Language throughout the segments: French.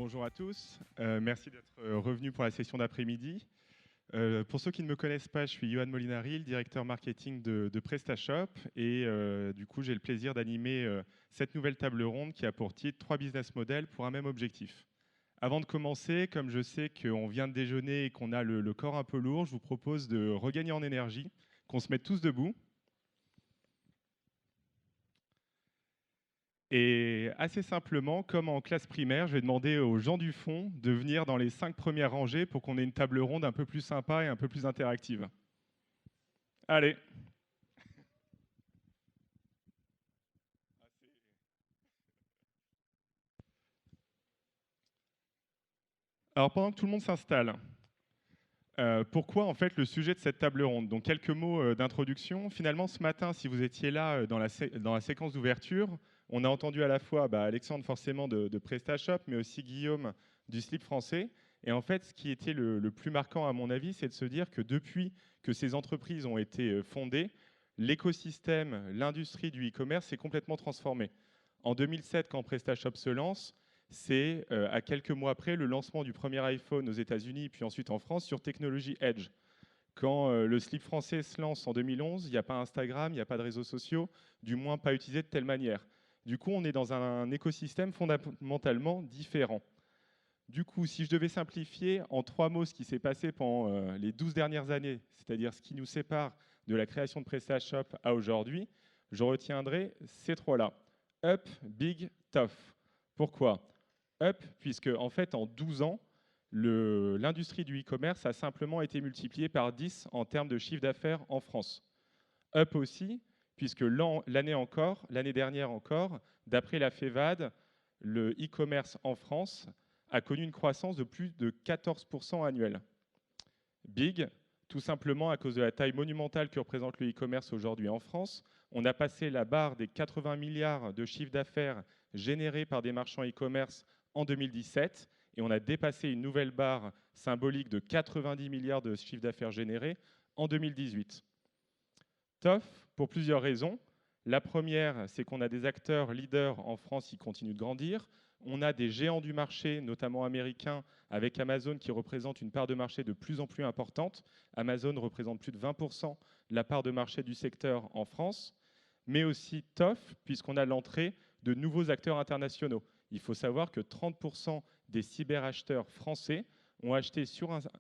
Bonjour à tous, merci d'être revenus pour la session d'après-midi. Pour ceux qui ne me connaissent pas, je suis Johan Molinari, le directeur marketing de PrestaShop et du coup j'ai le plaisir d'animer cette nouvelle table ronde qui a pour titre 3 business models pour un même objectif. Avant de commencer, comme je sais qu'on vient de déjeuner et qu'on a le corps un peu lourd, je vous propose de regagner en énergie, qu'on se mette tous debout. Et assez simplement, comme en classe primaire, je vais demander aux gens du fond de venir dans les 5 premières rangées pour qu'on ait une table ronde un peu plus sympa et un peu plus interactive. Allez. Alors pendant que tout le monde s'installe, pourquoi en fait le sujet de cette table ronde? Donc quelques mots d'introduction. Finalement, ce matin, si vous étiez là dans la séquence d'ouverture, on a entendu à la fois Alexandre forcément de PrestaShop, mais aussi Guillaume du Slip français. Et en fait, ce qui était le plus marquant à mon avis, c'est de se dire que depuis que ces entreprises ont été fondées, l'écosystème, l'industrie du e-commerce s'est complètement transformé. En 2007, quand PrestaShop se lance, c'est à quelques mois après le lancement du premier iPhone aux États-Unis, puis ensuite en France, sur technologie Edge. Quand le slip français se lance en 2011, il n'y a pas Instagram, il n'y a pas de réseaux sociaux, du moins pas utilisés de telle manière. Du coup, on est dans un écosystème fondamentalement différent. Du coup, si je devais simplifier en 3 mots ce qui s'est passé pendant les 12 dernières années, c'est-à-dire ce qui nous sépare de la création de PrestaShop à aujourd'hui, je retiendrai ces 3-là. Up, big, tough. Pourquoi? Up, puisque en fait, en 12 ans, l'industrie du e-commerce a simplement été multipliée par 10 en termes de chiffre d'affaires en France. Up aussi, puisque l'année dernière encore, d'après la FEVAD, le e-commerce en France a connu une croissance de plus de 14% annuelle. Big, tout simplement à cause de la taille monumentale que représente le e-commerce aujourd'hui en France. On a passé la barre des 80 milliards de chiffre d'affaires générés par des marchands e-commerce en 2017 et on a dépassé une nouvelle barre symbolique de 90 milliards de chiffre d'affaires générés en 2018. Tough pour plusieurs raisons. La première, c'est qu'on a des acteurs leaders en France qui continuent de grandir. On a des géants du marché, notamment américains, avec Amazon qui représente une part de marché de plus en plus importante. Amazon représente plus de 20% de la part de marché du secteur en France, mais aussi tough, puisqu'on a l'entrée de nouveaux acteurs internationaux. Il faut savoir que 30% des cyberacheteurs français ont acheté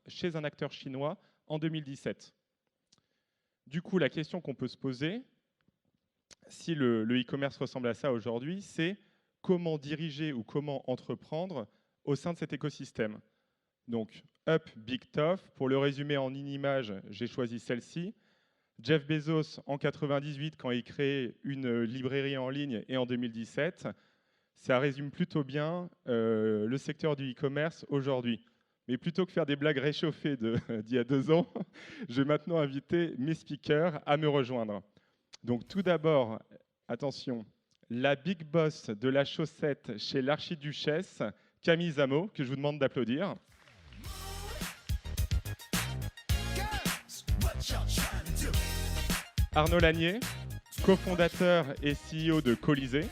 chez un acteur chinois en 2017. Du coup, la question qu'on peut se poser, si le e-commerce ressemble à ça aujourd'hui, c'est comment diriger ou comment entreprendre au sein de cet écosystème. Donc, Up, Big Tough. Pour le résumer en une image, j'ai choisi celle-ci. Jeff Bezos, en 98, quand il crée une librairie en ligne, et en 2017, ça résume plutôt bien le secteur du e-commerce aujourd'hui. Mais plutôt que faire des blagues réchauffées d'il y a 2 ans, je vais maintenant inviter mes speakers à me rejoindre. Donc tout d'abord, attention, la big boss de la chaussette chez l'archiduchesse, Camille Zamo, que je vous demande d'applaudir. Arnaud Lanier, cofondateur et CEO de Colisée.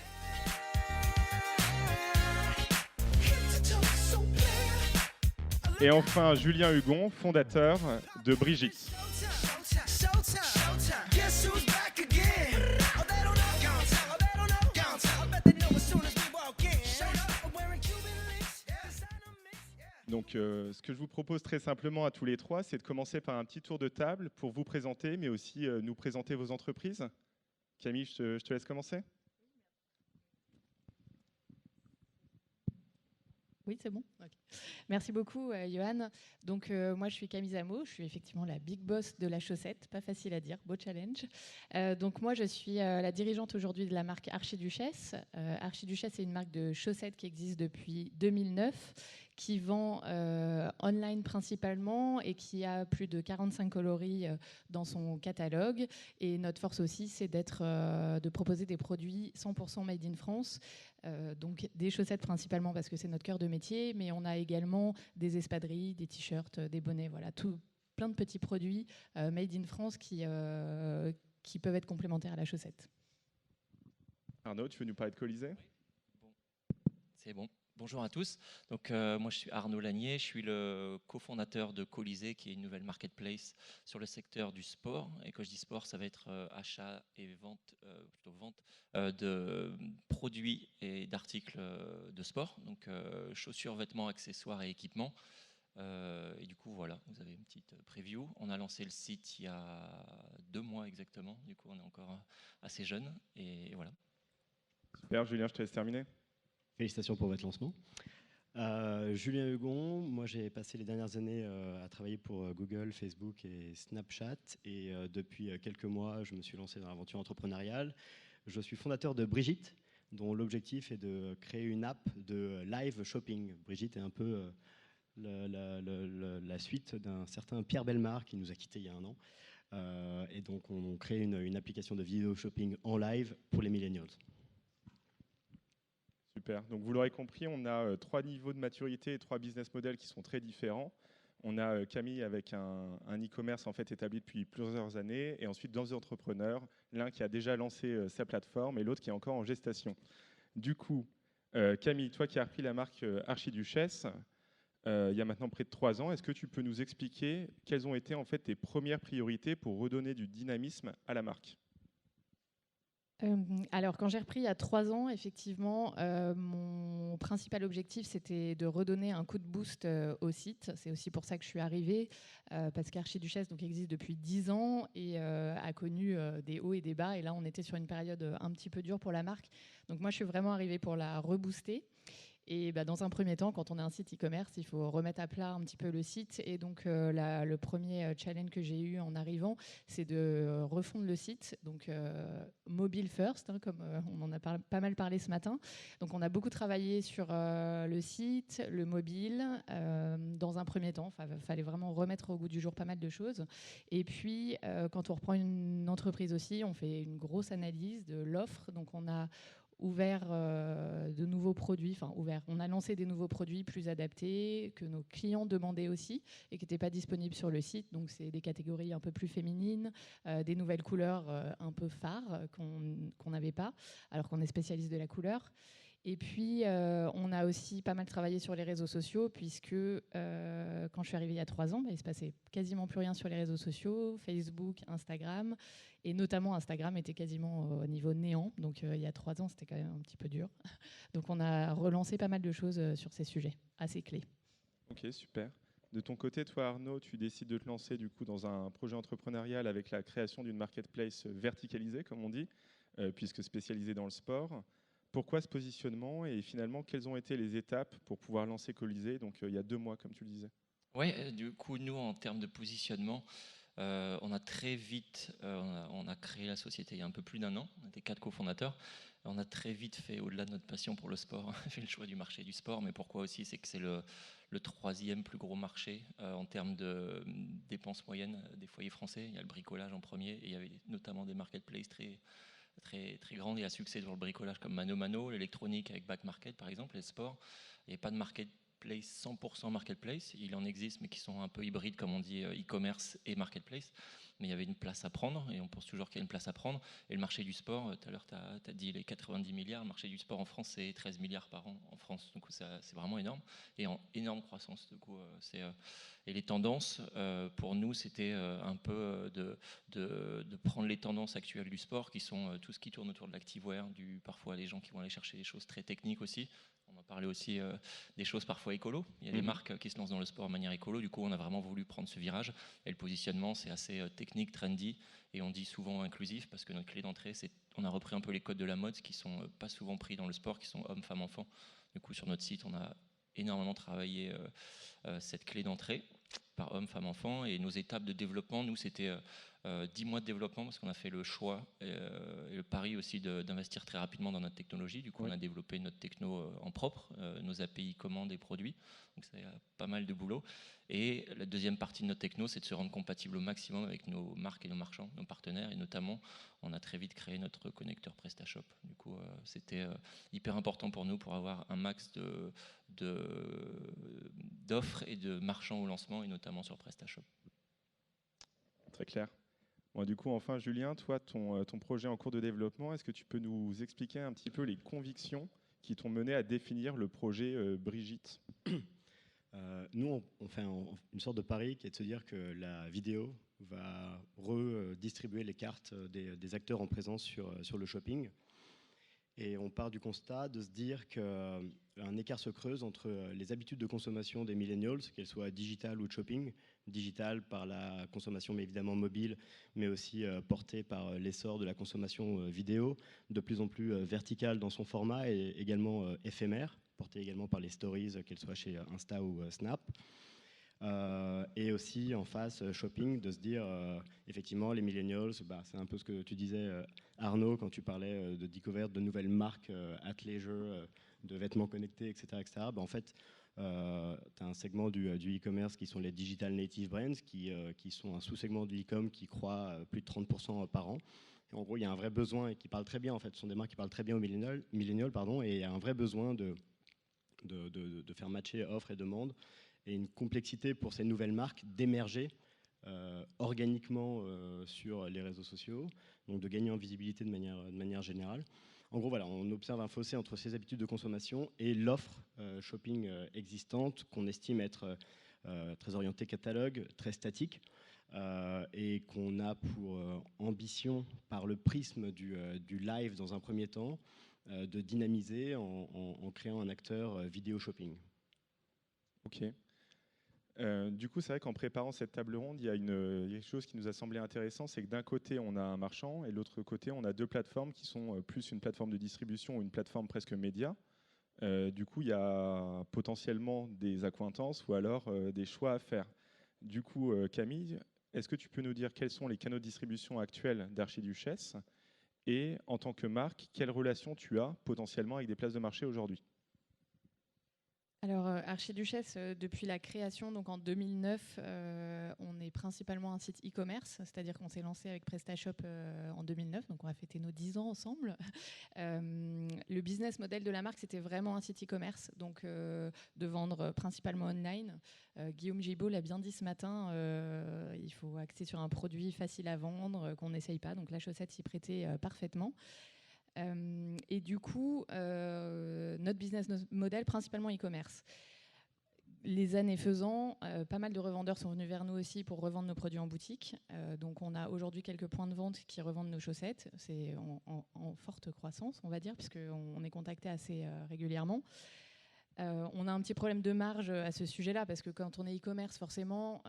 Et enfin, Julien Hugon, fondateur de Brigitte. Donc, ce que je vous propose très simplement à tous les trois, c'est de commencer par un petit tour de table pour vous présenter, mais aussi nous présenter vos entreprises. Camille, je te laisse commencer. Oui, c'est bon. Okay. Merci beaucoup, Johan. Donc, moi, je suis Camille Zamo. Je suis effectivement la big boss de la chaussette. Pas facile à dire, beau challenge. Donc, moi, je suis la dirigeante aujourd'hui de la marque Archiduchesse. Archiduchesse est une marque de chaussettes qui existe depuis 2009, qui vend online principalement et qui a plus de 45 coloris dans son catalogue. Et notre force aussi, c'est de proposer des produits 100% made in France. Donc des chaussettes principalement parce que c'est notre cœur de métier, mais on a également des espadrilles, des t-shirts, des bonnets, voilà, plein de petits produits made in France qui peuvent être complémentaires à la chaussette. Arnaud, tu veux nous parler de Colisée ? Bon. C'est bon. Bonjour à tous. Donc, moi, je suis Arnaud Lanier. Je suis le cofondateur de Colisée, qui est une nouvelle marketplace sur le secteur du sport. Et quand je dis sport, ça va être achat et vente, plutôt vente de produits et d'articles de sport. Donc, chaussures, vêtements, accessoires et équipements. Et du coup, voilà, vous avez une petite preview. On a lancé le site il y a 2 mois exactement. Du coup, on est encore assez jeune. Et voilà. Super, Julien, je te laisse terminer. Félicitations pour votre lancement. Julien Hugon, moi j'ai passé les dernières années à travailler pour Google, Facebook et Snapchat. Et depuis quelques mois, je me suis lancé dans l'aventure entrepreneuriale. Je suis fondateur de Brigitte, dont l'objectif est de créer une app de live shopping. Brigitte est un peu la suite d'un certain Pierre Bellemare qui nous a quittés il y a 1 an. Et donc on crée une application de vidéo shopping en live pour les millennials. Super. Donc vous l'aurez compris, on a 3 niveaux de maturité et 3 business models qui sont très différents. On a Camille avec un e-commerce en fait établi depuis plusieurs années, et ensuite 2 entrepreneurs, l'un qui a déjà lancé sa plateforme et l'autre qui est encore en gestation. Du coup, Camille, toi qui as repris la marque Archiduchesse, il y a maintenant près de 3 ans, est-ce que tu peux nous expliquer quelles ont été en fait tes premières priorités pour redonner du dynamisme à la marque? Alors, quand j'ai repris il y a 3 ans, effectivement, mon principal objectif, c'était de redonner un coup de boost au site. C'est aussi pour ça que je suis arrivée, parce qu'Archiduchesse donc, existe depuis 10 ans et a connu des hauts et des bas. Et là, on était sur une période un petit peu dure pour la marque. Donc moi, je suis vraiment arrivée pour la rebooster. Et bah, dans un premier temps, quand on a un site e-commerce, il faut remettre à plat un petit peu le site. Et donc, le premier challenge que j'ai eu en arrivant, c'est de refondre le site. Donc, mobile first, hein, comme on en a pas mal parlé ce matin. Donc, on a beaucoup travaillé sur le site, le mobile. Dans un premier temps, il fallait vraiment remettre au goût du jour pas mal de choses. Et puis, quand on reprend une entreprise aussi, on fait une grosse analyse de l'offre. Donc, on a ouvert de nouveaux produits, on a lancé des nouveaux produits plus adaptés que nos clients demandaient aussi et qui n'étaient pas disponibles sur le site. Donc c'est des catégories un peu plus féminines, des nouvelles couleurs un peu phares qu'on n'avait pas, alors qu'on est spécialiste de la couleur. Et puis, on a aussi pas mal travaillé sur les réseaux sociaux, puisque quand je suis arrivée il y a 3 ans, il ne se passait quasiment plus rien sur les réseaux sociaux, Facebook, Instagram, et notamment Instagram était quasiment au niveau néant. Donc, il y a 3 ans, c'était quand même un petit peu dur. Donc, on a relancé pas mal de choses sur ces sujets assez clés. Ok, super. De ton côté, toi Arnaud, tu décides de te lancer du coup dans un projet entrepreneurial avec la création d'une marketplace verticalisée, comme on dit, puisque spécialisée dans le sport. Pourquoi ce positionnement et finalement quelles ont été les étapes pour pouvoir lancer Colisée, donc il y a 2 mois comme tu le disais? Ouais, du coup, nous, en termes de positionnement, on a très vite, on a créé la société il y a un peu plus d'1 an. On était 4 cofondateurs. On a très vite fait, au-delà de notre passion pour le sport, fait le choix du marché du sport. Mais pourquoi aussi? C'est que c'est le 3e plus gros marché en termes de dépenses moyennes des foyers français. Il y a le bricolage en premier et il y avait notamment des marketplaces très grandes et à succès dans le bricolage comme Mano Mano, l'électronique avec Back Market par exemple, les sports. Il n'y a pas de marketplace 100% marketplace, il en existe mais qui sont un peu hybrides comme on dit e-commerce et marketplace. Mais il y avait une place à prendre et on pense toujours qu'il y a une place à prendre. Et le marché du sport, tout à l'heure tu as dit les 90 milliards, le marché du sport en France c'est 13 milliards par an en France, donc c'est vraiment énorme et en énorme croissance. Du coup, et les tendances pour nous c'était un peu de prendre les tendances actuelles du sport qui sont tout ce qui tourne autour de l'activewear, parfois les gens qui vont aller chercher des choses très techniques aussi. On va parler aussi des choses parfois écolo. Il y a des marques qui se lancent dans le sport de manière écolo. Du coup, on a vraiment voulu prendre ce virage. Et le positionnement, c'est assez technique, trendy. Et on dit souvent inclusif parce que notre clé d'entrée, c'est on a repris un peu les codes de la mode qui sont pas souvent pris dans le sport, qui sont hommes, femmes, enfants. Du coup, sur notre site, on a énormément travaillé cette clé d'entrée par homme, femme, enfant. Et nos étapes de développement, nous, c'était 10 mois de développement parce qu'on a fait le choix et le pari aussi d'investir très rapidement dans notre technologie. Du coup, on a développé notre techno en propre, nos API commandes et produits. Donc, ça a pas mal de boulot. Et la deuxième partie de notre techno, c'est de se rendre compatible au maximum avec nos marques et nos marchands, nos partenaires. Et notamment, on a très vite créé notre connecteur PrestaShop. Du coup, c'était hyper important pour nous pour avoir un max d'offres et de marchands au lancement, et notamment sur PrestaShop. Très clair. Bon, du coup, enfin, Julien, toi, ton projet en cours de développement, est-ce que tu peux nous expliquer un petit peu les convictions qui t'ont mené à définir le projet Brigitte? Nous, on fait une sorte de pari qui est de se dire que la vidéo va redistribuer les cartes des acteurs en présence sur le shopping. Et on part du constat de se dire qu'un écart se creuse entre les habitudes de consommation des millennials, qu'elles soient digitales ou de shopping, digitales par la consommation mais évidemment mobile, mais aussi portée par l'essor de la consommation vidéo, de plus en plus verticale dans son format et également éphémère, portée également par les stories, qu'elles soient chez Insta ou Snap. Et aussi en face shopping, de se dire effectivement les millennials, c'est un peu ce que tu disais Arnaud quand tu parlais de découverte de nouvelles marques athleisure, de vêtements connectés, etc. En fait, tu as un segment du e-commerce qui sont les digital native brands qui sont un sous-segment du e-com qui croît plus de 30% par an. Et en gros, il y a un vrai besoin et qui parle très bien, en fait, ce sont des marques qui parlent très bien aux millennials, et il y a un vrai besoin de faire matcher offre et demande, et une complexité pour ces nouvelles marques d'émerger organiquement sur les réseaux sociaux, donc de gagner en visibilité de manière générale. En gros, voilà, on observe un fossé entre ces habitudes de consommation et l'offre shopping existante qu'on estime être très orientée catalogue, très statique, et qu'on a pour ambition, par le prisme du live dans un premier temps, de dynamiser en créant un acteur vidéo shopping. Ok. Du coup, c'est vrai qu'en préparant cette table ronde, il y a quelque chose qui nous a semblé intéressant, c'est que d'un côté, on a un marchand et de l'autre côté, on a deux plateformes qui sont plus une plateforme de distribution ou une plateforme presque média. Du coup, il y a potentiellement des accointances ou alors des choix à faire. Du coup, Camille, est-ce que tu peux nous dire quels sont les canaux de distribution actuels d'Archiduchesse et en tant que marque, quelle relation tu as potentiellement avec des places de marché aujourd'hui? Alors, Archiduchesse, depuis la création, donc en 2009, on est principalement un site e-commerce, c'est-à-dire qu'on s'est lancé avec PrestaShop en 2009, donc on a fêté nos 10 ans ensemble. Le business model de la marque, c'était vraiment un site e-commerce, donc de vendre principalement online. Guillaume Gibault l'a bien dit ce matin, il faut axer sur un produit facile à vendre, qu'on n'essaye pas, donc la chaussette s'y prêtait parfaitement. Et du coup, notre business model, principalement e-commerce. Les années faisant, pas mal de revendeurs sont venus vers nous aussi pour revendre nos produits en boutique. Donc on a aujourd'hui quelques points de vente qui revendent nos chaussettes. C'est en forte croissance, on va dire, puisqu'on est contacté assez régulièrement. On a un petit problème de marge à ce sujet-là, parce que quand on est e-commerce, forcément,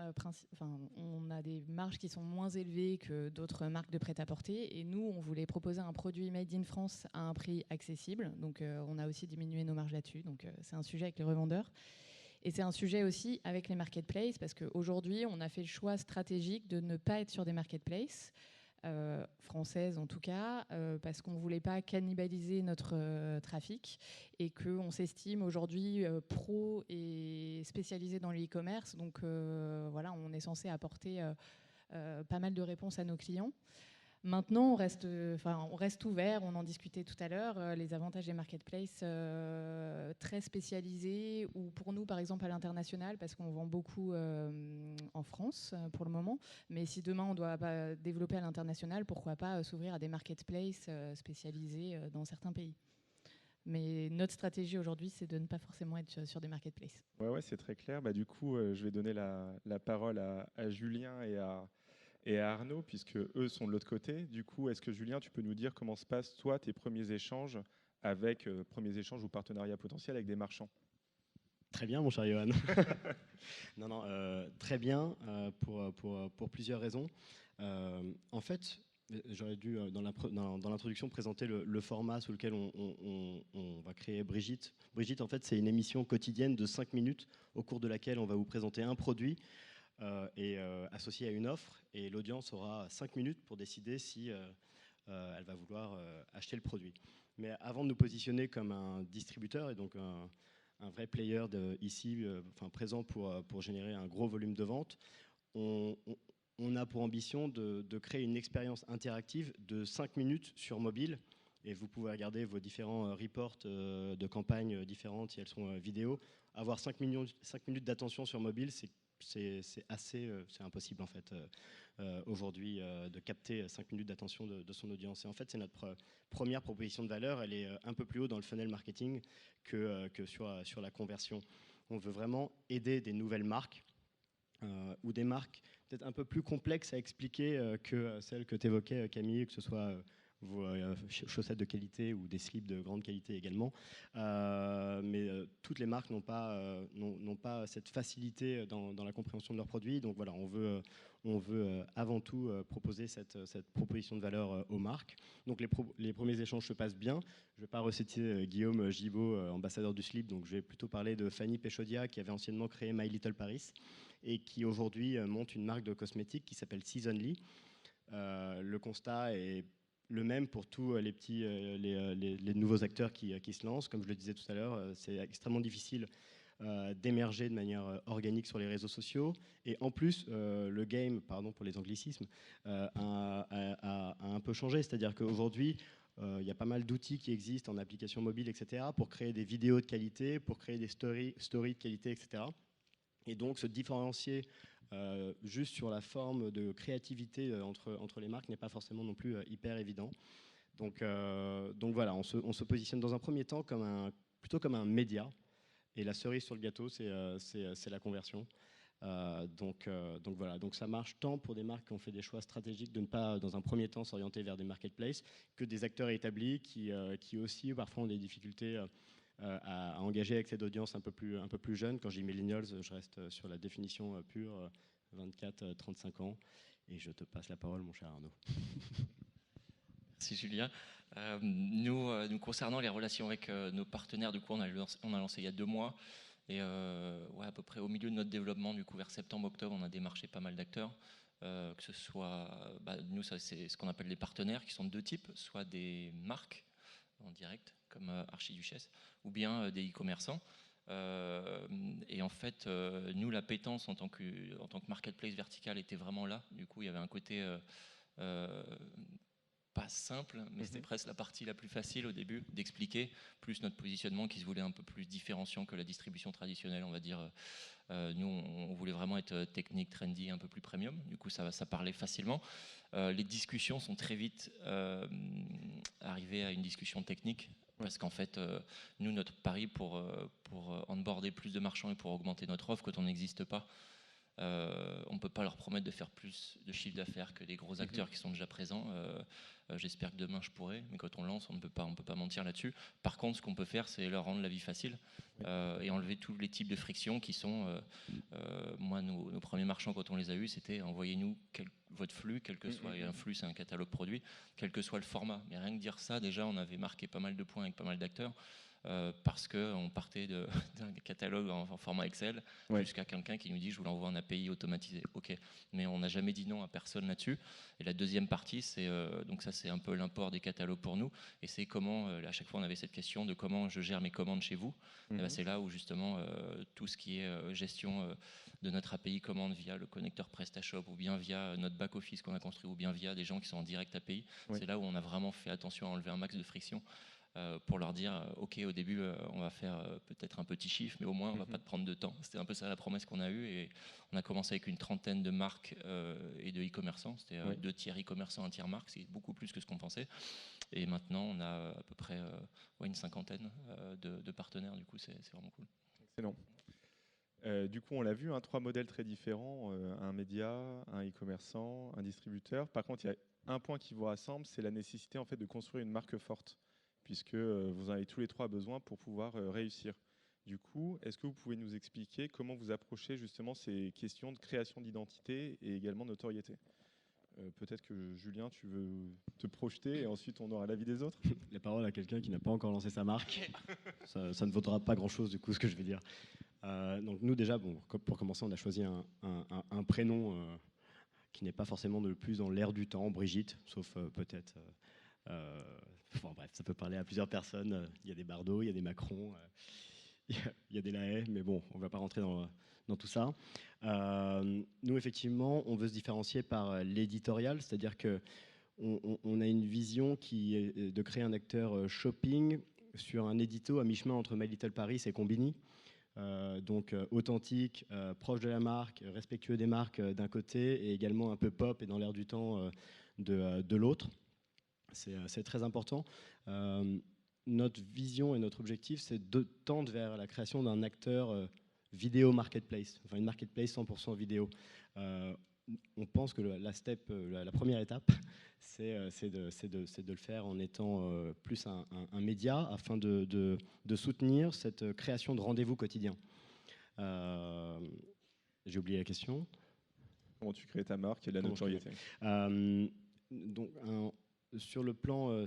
on a des marges qui sont moins élevées que d'autres marques de prêt-à-porter. Et nous, on voulait proposer un produit made in France à un prix accessible. Donc, on a aussi diminué nos marges là-dessus. Donc, c'est un sujet avec les revendeurs. Et c'est un sujet aussi avec les marketplaces, parce qu'aujourd'hui, on a fait le choix stratégique de ne pas être sur des marketplaces. Française en tout cas, parce qu'on ne voulait pas cannibaliser notre trafic et qu'on s'estime aujourd'hui pro et spécialisé dans le e-commerce. Donc voilà, on est censé apporter pas mal de réponses à nos clients. Maintenant, on reste ouvert, on en discutait tout à l'heure, les avantages des marketplaces très spécialisés, ou pour nous, par exemple, à l'international, parce qu'on vend beaucoup en France pour le moment, mais si demain on doit développer à l'international, pourquoi pas s'ouvrir à des marketplaces spécialisés dans certains pays. Mais notre stratégie aujourd'hui, c'est de ne pas forcément être sur des marketplaces. Ouais, c'est très clair. Du coup, je vais donner la parole à Julien et à Arnaud, puisque eux sont de l'autre côté. Du coup, est-ce que Julien, tu peux nous dire comment se passent, toi, tes premiers échanges ou partenariats potentiels avec des marchands? Très bien, mon cher Johan. Non, très bien, pour plusieurs raisons. En fait, j'aurais dû, dans l'introduction, présenter le format sous lequel on va créer Brigitte. Brigitte, en fait, c'est une émission quotidienne de 5 minutes au cours de laquelle on va vous présenter un produit associé à une offre, et l'audience aura 5 minutes pour décider si elle va vouloir acheter le produit. Mais avant de nous positionner comme un distributeur, et donc un vrai player ici, présent pour générer un gros volume de vente, on a pour ambition de créer une expérience interactive de 5 minutes sur mobile. Et vous pouvez regarder vos différents reports de campagnes différentes, si elles sont vidéo. Avoir 5 minutes d'attention sur mobile, c'est c'est impossible en fait aujourd'hui de capter 5 minutes d'attention de son audience. Et en fait, c'est notre première proposition de valeur. Elle est un peu plus haut dans le funnel marketing que sur la conversion. On veut vraiment aider des nouvelles marques ou des marques peut-être un peu plus complexes à expliquer que celles que tu évoquais, Camille, que ce soit vos chaussettes de qualité ou des slips de grande qualité également. Mais toutes les marques n'ont pas cette facilité dans la compréhension de leurs produits. Donc voilà, on veut avant tout proposer cette proposition de valeur aux marques. Donc les premiers échanges se passent bien. Je ne vais pas reciter Guillaume Gibaud, ambassadeur du slip, donc je vais plutôt parler de Fanny Péchodia, qui avait anciennement créé My Little Paris et qui aujourd'hui monte une marque de cosmétiques qui s'appelle Seasonly. Le constat est le même pour tous les nouveaux acteurs qui se lancent. Comme je le disais tout à l'heure, c'est extrêmement difficile d'émerger de manière organique sur les réseaux sociaux. Et en plus, le game, pardon pour les anglicismes, a un peu changé. C'est-à-dire qu'aujourd'hui, il y a pas mal d'outils qui existent en application mobile, etc., pour créer des vidéos de qualité, pour créer des stories de qualité, etc. Et donc, se différencier juste sur la forme de créativité entre les marques n'est pas forcément non plus hyper évident. Donc voilà, on se positionne dans un premier temps plutôt comme un média. Et la cerise sur le gâteau, c'est la conversion. Donc voilà, donc ça marche tant pour des marques qui ont fait des choix stratégiques de ne pas, dans un premier temps, s'orienter vers des marketplaces, que des acteurs établis qui aussi parfois ont des difficultés à engager avec cette audience un peu plus jeune. Quand je dis millennials, je reste sur la définition pure, 24-35 ans. Et je te passe la parole, mon cher Arnaud. Merci Julien. Nous, concernant les relations avec nos partenaires, du coup, on a lancé il y a 2 mois. Et à peu près au milieu de notre développement, du coup, vers septembre-octobre, on a démarché pas mal d'acteurs. Que ce soit, nous, ça, c'est ce qu'on appelle les partenaires, qui sont de 2 types, soit des marques en direct, comme Archiduchesse, ou bien des e-commerçants. Et en fait, nous, l'appétence en tant que marketplace vertical était vraiment là. Du coup, il y avait un côté pas simple, mais c'était presque la partie la plus facile au début d'expliquer, plus notre positionnement qui se voulait un peu plus différenciant que la distribution traditionnelle, on va dire. Nous, on voulait vraiment être technique, trendy, un peu plus premium. Du coup, ça parlait facilement. Les discussions sont très vite arrivées à une discussion technique. Parce qu'en fait, nous, notre pari pour onboarder plus de marchands et pour augmenter notre offre, quand on n'existe pas, on ne peut pas leur promettre de faire plus de chiffre d'affaires que les gros acteurs qui sont déjà présents. J'espère que demain je pourrai, mais quand on lance, on ne peut pas mentir là-dessus. Par contre, ce qu'on peut faire, c'est leur rendre la vie facile et enlever tous les types de frictions qui sont... moi, nos premiers marchands, quand on les a eus, c'était envoyez-nous votre flux, quel que soit, et un flux, c'est un catalogue produit, quel que soit le format. Mais rien que dire ça, déjà, on avait marqué pas mal de points avec pas mal d'acteurs. Parce qu'on partait d'un catalogue en format Excel jusqu'à quelqu'un qui nous dit je vous l'envoie en API automatisé. Ok, mais on n'a jamais dit non à personne là-dessus. Et la deuxième partie, c'est donc ça c'est un peu l'import des catalogues pour nous. Et c'est comment, à chaque fois on avait cette question de comment je gère mes commandes chez vous. Et ben, c'est là où justement tout ce qui est gestion de notre API commande via le connecteur PrestaShop ou bien via notre back-office qu'on a construit ou bien via des gens qui sont en direct API. C'est là où on a vraiment fait attention à enlever un max de friction. Pour leur dire, ok, au début, on va faire peut-être un petit chiffre, mais au moins, on ne va pas te prendre de temps. C'était un peu ça la promesse qu'on a eue. Et on a commencé avec une 30aine de marques et de e-commerçants. C'était 2 tiers e-commerçants, 1 tiers marque. C'est beaucoup plus que ce qu'on pensait. Et maintenant, on a à peu près une 50aine de partenaires. Du coup, c'est vraiment cool. Excellent. Du coup, on l'a vu, 3 modèles très différents, un média, un e-commerçant, un distributeur. Par contre, il y a un point qui vous rassemble, c'est la nécessité en fait, de construire une marque forte, puisque vous en avez tous les 3 besoin pour pouvoir réussir. Du coup, est-ce que vous pouvez nous expliquer comment vous approchez justement ces questions de création d'identité et également de notoriété ? Peut-être que Julien, tu veux te projeter et ensuite on aura l'avis des autres. La parole à quelqu'un qui n'a pas encore lancé sa marque. Ça ne vaudra pas grand-chose du coup ce que je vais dire. Donc nous déjà, pour commencer, on a choisi un prénom qui n'est pas forcément le plus dans l'air du temps, Brigitte, sauf peut-être... bref, ça peut parler à plusieurs personnes. Il y a des Bardot, il y a des Macron, il y a des Lahaye, mais bon, on ne va pas rentrer dans tout ça. Nous, effectivement, on veut se différencier par l'éditorial, c'est-à-dire qu'on a une vision qui est de créer un acteur shopping sur un édito à mi-chemin entre My Little Paris et Combini. donc authentique, proche de la marque, respectueux des marques d'un côté, et également un peu pop et dans l'air du temps de l'autre. C'est très important. Notre vision et notre objectif, c'est de tendre vers la création d'un acteur vidéo marketplace, enfin une marketplace 100% vidéo. On pense que la première étape, c'est de le faire en étant plus un média afin de soutenir cette création de rendez-vous quotidien. J'ai oublié la question. Comment tu crées ta marque et la notoriété? Donc, sur le plan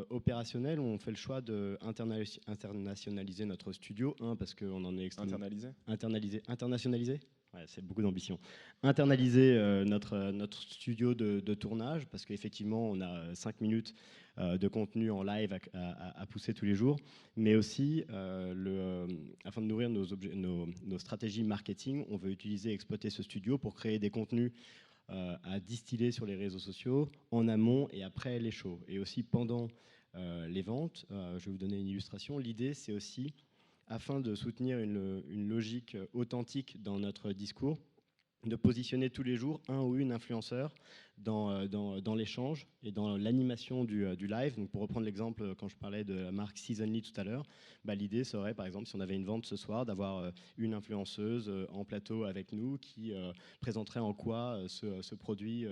opérationnel, on fait le choix d'internationaliser notre studio. Parce qu'on en est extrêmement... Internationaliser. Ouais, c'est beaucoup d'ambition. Internaliser notre studio de tournage, parce qu'effectivement, on a 5 minutes de contenu en live à pousser tous les jours, mais aussi, afin de nourrir nos stratégies marketing, on veut utiliser et exploiter ce studio pour créer des contenus à distiller sur les réseaux sociaux, en amont et après les shows. Et aussi pendant les ventes, je vais vous donner une illustration. L'idée, c'est aussi, afin de soutenir une logique authentique dans notre discours, de positionner tous les jours un ou une influenceur dans l'échange et dans l'animation du live. Donc pour reprendre l'exemple, quand je parlais de la marque Seasonly tout à l'heure, l'idée serait, par exemple, si on avait une vente ce soir, d'avoir une influenceuse en plateau avec nous qui présenterait en quoi ce produit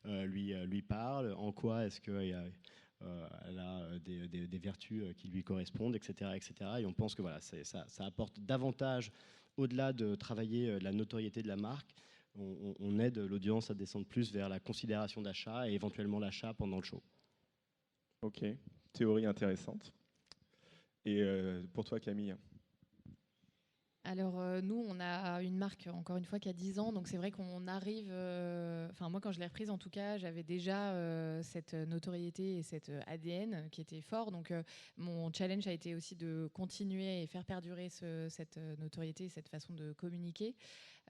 lui parle, en quoi est-ce qu'elle a des vertus qui lui correspondent, etc., etc. Et on pense que voilà, ça apporte davantage, au-delà de travailler la notoriété de la marque, on aide l'audience à descendre plus vers la considération d'achat et éventuellement l'achat pendant le show. Ok, théorie intéressante. Et pour toi, Camille? Alors nous, on a une marque, encore une fois, qui a 10 ans, donc c'est vrai qu'on arrive... Enfin, moi, quand je l'ai reprise, en tout cas, j'avais déjà cette notoriété et cet ADN qui était fort. Donc mon challenge a été aussi de continuer et faire perdurer cette notoriété et cette façon de communiquer.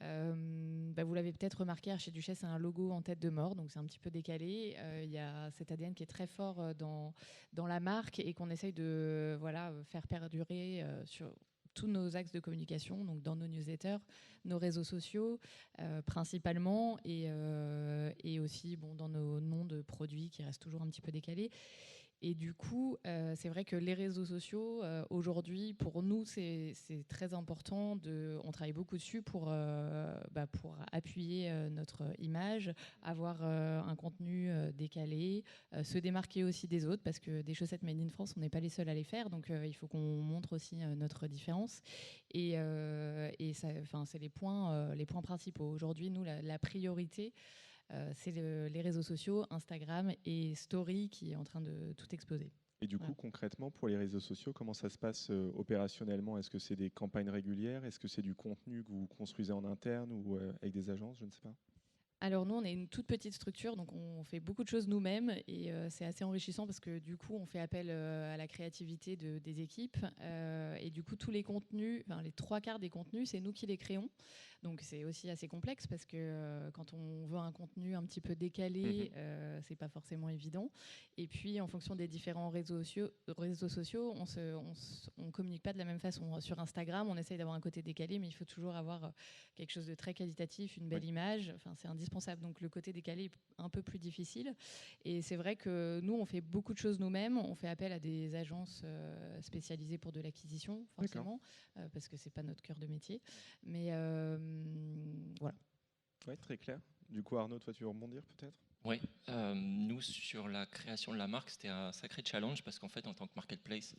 Vous l'avez peut-être remarqué, Archiduchesse a un logo en tête de mort, donc c'est un petit peu décalé. Il y a cet ADN qui est très fort dans la marque et qu'on essaye de faire perdurer sur tous nos axes de communication, donc dans nos newsletters, nos réseaux sociaux principalement, et aussi dans nos noms de produits qui restent toujours un petit peu décalés. Et du coup, c'est vrai que les réseaux sociaux, aujourd'hui, pour nous, c'est très important. On travaille beaucoup dessus pour appuyer notre image, avoir un contenu décalé, se démarquer aussi des autres, parce que des chaussettes made in France, on n'est pas les seuls à les faire. Donc, il faut qu'on montre aussi notre différence. Et c'est les points principaux. Aujourd'hui, nous, la priorité, c'est les réseaux sociaux, Instagram et Story qui est en train de tout exploser. Et du coup, concrètement, pour les réseaux sociaux, comment ça se passe opérationnellement? Est-ce que c'est des campagnes régulières? Est-ce que c'est du contenu que vous construisez en interne ou avec des agences? Je ne sais pas. Alors nous, on est une toute petite structure, donc on fait beaucoup de choses nous-mêmes et c'est assez enrichissant parce que du coup, on fait appel à la créativité des équipes et du coup, tous les contenus, les 3/4 des contenus, c'est nous qui les créons. Donc c'est aussi assez complexe parce que quand on veut un contenu un petit peu décalé, c'est pas forcément évident. Et puis, en fonction des différents réseaux sociaux, on communique pas de la même façon. Sur Instagram, on essaye d'avoir un côté décalé, mais il faut toujours avoir quelque chose de très qualitatif, une belle image. Enfin, c'est indispensable. Donc le côté décalé est un peu plus difficile. Et c'est vrai que nous, on fait beaucoup de choses nous-mêmes. On fait appel à des agences spécialisées pour de l'acquisition, forcément, parce que c'est pas notre cœur de métier. Mais voilà. Oui, très clair. Du coup, Arnaud, toi, tu veux rebondir peut-être? Oui, nous, sur la création de la marque, c'était un sacré challenge parce qu'en fait, en tant que marketplace,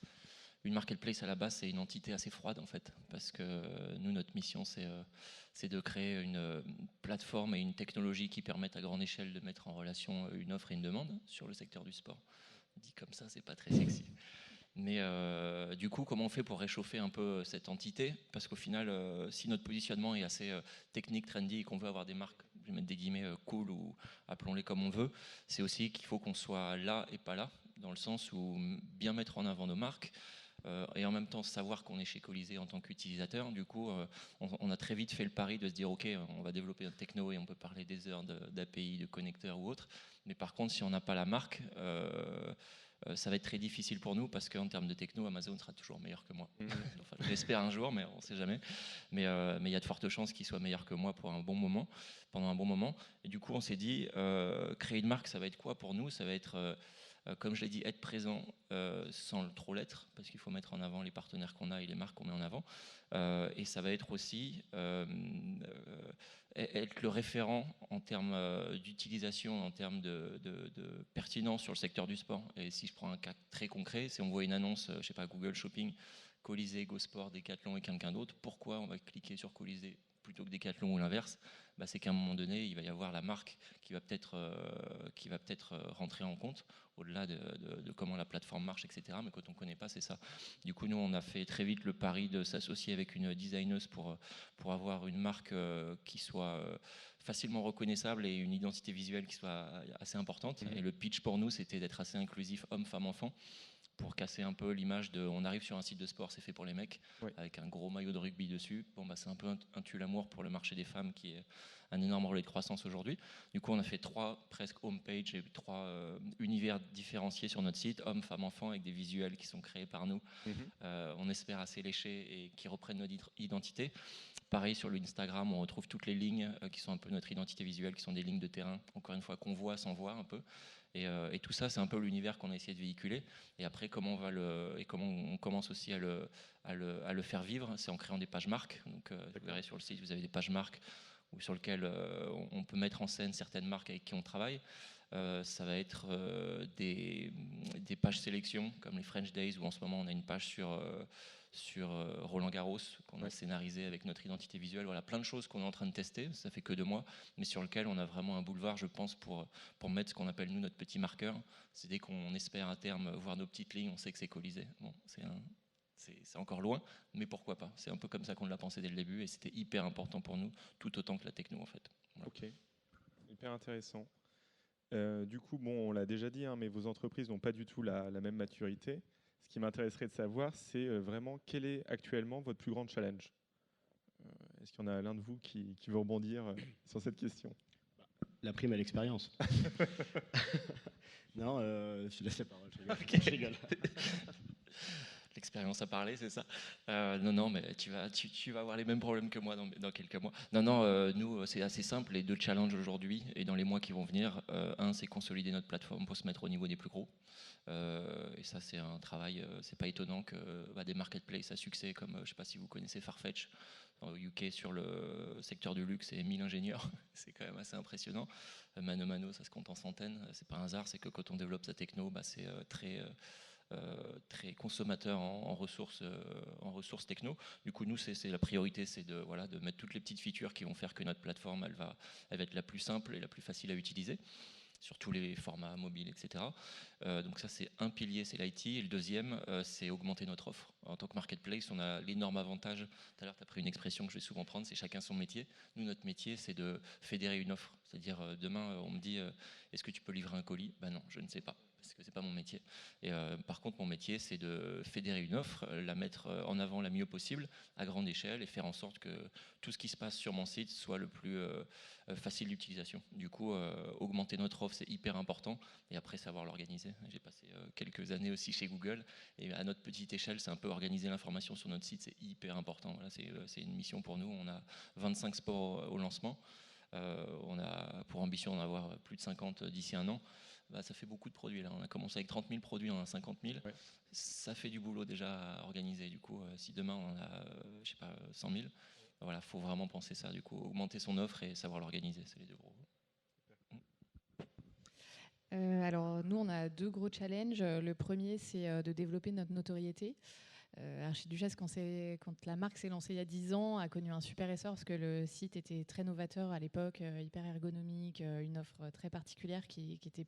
une marketplace à la base, c'est une entité assez froide en fait, parce que nous, notre mission, c'est de créer une plateforme et une technologie qui permettent à grande échelle de mettre en relation une offre et une demande sur le secteur du sport. Dit comme ça, c'est pas très sexy. Mais du coup, comment on fait pour réchauffer un peu cette entité? Parce qu'au final, si notre positionnement est assez technique, trendy, et qu'on veut avoir des marques, je vais mettre des guillemets, cool, ou appelons-les comme on veut, c'est aussi qu'il faut qu'on soit là et pas là, dans le sens où bien mettre en avant nos marques, et en même temps savoir qu'on est chez Colisée en tant qu'utilisateur. Du coup, on a très vite fait le pari de se dire ok, on va développer notre techno et on peut parler des heures d'API, de connecteurs ou autres. Mais par contre, si on n'a pas la marque, Ça va être très difficile pour nous parce qu'en termes de techno, Amazon sera toujours meilleur que moi. Enfin, j'espère un jour, mais on ne sait jamais. Mais il y a de fortes chances qu'il soit meilleur que moi pour pendant un bon moment. Et du coup, on s'est dit, créer une marque, ça va être quoi pour nous? Ça va être, comme je l'ai dit, être présent sans trop l'être, parce qu'il faut mettre en avant les partenaires qu'on a et les marques qu'on met en avant. Et ça va être aussi être le référent en termes d'utilisation, en termes de pertinence sur le secteur du sport. Et si je prends un cas très concret, si on voit une annonce, je sais pas, Google Shopping, Colisée, GoSport, Decathlon et quelqu'un d'autre, pourquoi on va cliquer sur Colisée plutôt que Decathlon ou l'inverse? C'est qu'à un moment donné, il va y avoir la marque qui va peut-être rentrer en compte, au-delà de comment la plateforme marche, etc. Mais quand on ne connaît pas, c'est ça. Du coup, nous, on a fait très vite le pari de s'associer avec une designeuse pour avoir une marque qui soit facilement reconnaissable et une identité visuelle qui soit assez importante. Et le pitch pour nous, c'était d'être assez inclusif, homme, femme, enfant, pour casser un peu l'image de on arrive sur un site de sport, c'est fait pour les mecs, avec un gros maillot de rugby dessus. C'est un peu un tue-l'amour pour le marché des femmes qui est un énorme relais de croissance aujourd'hui. Du coup, on a fait 3 presque homepage et 3 univers différenciés sur notre site, hommes, femmes, enfants, avec des visuels qui sont créés par nous. On espère assez léchés et qui reprennent notre identité. Pareil, sur l'Instagram, on retrouve toutes les lignes qui sont un peu notre identité visuelle, qui sont des lignes de terrain, encore une fois, qu'on voit sans voir un peu. Et tout ça, c'est un peu l'univers qu'on a essayé de véhiculer. Et après, comment on commence aussi à le faire vivre, c'est en créant des pages marques. Donc, vous verrez sur le site, vous avez des pages marques sur lesquelles on peut mettre en scène certaines marques avec qui on travaille. Ça va être des pages sélection, comme les French Days, où en ce moment, on a une page sur Roland Garros qu'on a scénarisé avec notre identité visuelle. Voilà, plein de choses qu'on est en train de tester, ça fait que 2 mois, mais sur lequel on a vraiment un boulevard, je pense, pour mettre ce qu'on appelle nous notre petit marqueur. C'est dès qu'on espère à terme voir nos petites lignes, on sait que c'est Colisée. Bon, c'est encore loin, mais pourquoi pas? C'est un peu comme ça qu'on l'a pensé dès le début et c'était hyper important pour nous, tout autant que la techno en fait. Voilà. Ok, hyper intéressant. Du coup, on l'a déjà dit, mais vos entreprises n'ont pas du tout la même maturité. Ce qui m'intéresserait de savoir, c'est vraiment quel est actuellement votre plus grand challenge. Est-ce qu'il y en a l'un de vous qui veut rebondir sur cette question? La prime à l'expérience. Non, je te laisse la parole, je rigole. Okay. Je rigole. L'expérience à parler, c'est ça? Non, mais tu vas avoir les mêmes problèmes que moi dans quelques mois. Non, nous, c'est assez simple. Les 2 challenges aujourd'hui et dans les mois qui vont venir, un, c'est consolider notre plateforme pour se mettre au niveau des plus gros. Et ça, c'est un travail, c'est pas étonnant que des marketplaces à succès, comme je sais pas si vous connaissez Farfetch, au UK sur le secteur du luxe, et 1000 ingénieurs, c'est quand même assez impressionnant. Mano Mano, ça se compte en centaines. C'est pas un hasard, c'est que quand on développe sa techno, c'est très consommateur en ressources techno. Du coup, nous, c'est la priorité, c'est de mettre toutes les petites features qui vont faire que notre plateforme, elle va être la plus simple et la plus facile à utiliser sur tous les formats mobiles, etc. Donc ça, c'est un pilier, c'est l'IT. Et le deuxième, c'est augmenter notre offre. En tant que marketplace, on a l'énorme avantage, tout à l'heure, tu as pris une expression que je vais souvent prendre, c'est chacun son métier. Nous, notre métier, c'est de fédérer une offre. C'est-à-dire, demain, on me dit, est-ce que tu peux livrer un colis? Non, je ne sais pas, parce que c'est pas mon métier. Et par contre, mon métier, c'est de fédérer une offre, la mettre en avant la mieux possible, à grande échelle, et faire en sorte que tout ce qui se passe sur mon site soit le plus facile d'utilisation. Du coup, augmenter notre offre, c'est hyper important, et après, savoir l'organiser. J'ai passé quelques années aussi chez Google, et à notre petite échelle, c'est un peu organiser l'information sur notre site, c'est hyper important. Voilà, c'est une mission pour nous. On a 25 sports au lancement. On a pour ambition d'en avoir plus de 50 d'ici un an. Ça fait beaucoup de produits là. On a commencé avec 30 000 produits, on en a 50 000. Ouais. Ça fait du boulot déjà à organiser. Du coup, si demain on a, 100 000, voilà, faut vraiment penser ça. Du coup, augmenter son offre et savoir l'organiser, c'est les 2 gros. Alors nous, on a 2 gros challenges. Le premier, c'est de développer notre notoriété. Archiduchesse, quand la marque s'est lancée il y a 10 ans, a connu un super essor parce que le site était très novateur à l'époque, hyper ergonomique, une offre très particulière qui était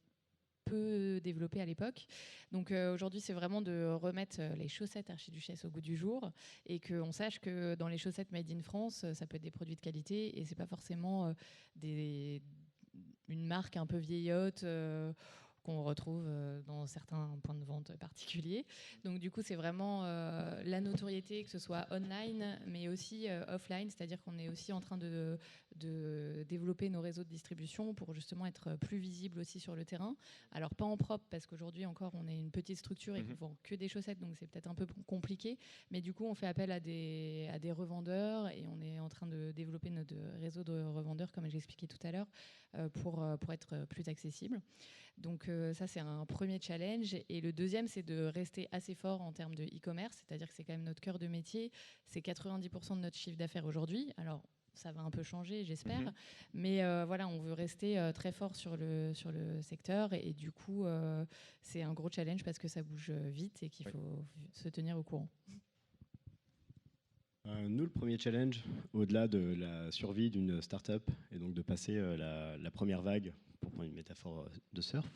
peu développée à l'époque. Donc aujourd'hui, c'est vraiment de remettre les chaussettes Archiduchesse au goût du jour et qu'on sache que dans les chaussettes made in France, ça peut être des produits de qualité et c'est pas forcément une marque un peu vieillotte qu'on retrouve dans certains points de vente particuliers. Donc du coup, c'est vraiment la notoriété, que ce soit online, mais aussi offline, c'est-à-dire qu'on est aussi en train de de développer nos réseaux de distribution pour justement être plus visibles aussi sur le terrain. Alors pas en propre, parce qu'aujourd'hui encore on est une petite structure et qu'on vend que des chaussettes, donc c'est peut-être un peu compliqué, mais du coup on fait appel à des revendeurs et on est en train de développer notre réseau de revendeurs, comme j'expliquais tout à l'heure, pour être plus accessible. Donc ça c'est un premier challenge, et le deuxième c'est de rester assez fort en termes de e-commerce, c'est-à-dire que c'est quand même notre cœur de métier, c'est 90% de notre chiffre d'affaires aujourd'hui. Alors ça va un peu changer, j'espère, mais voilà, on veut rester très fort sur le secteur, et du coup c'est un gros challenge parce que ça bouge vite et qu'il faut se tenir au courant. Nous, le premier challenge, au-delà de la survie d'une start-up et donc de passer la première vague, pour prendre une métaphore de surf,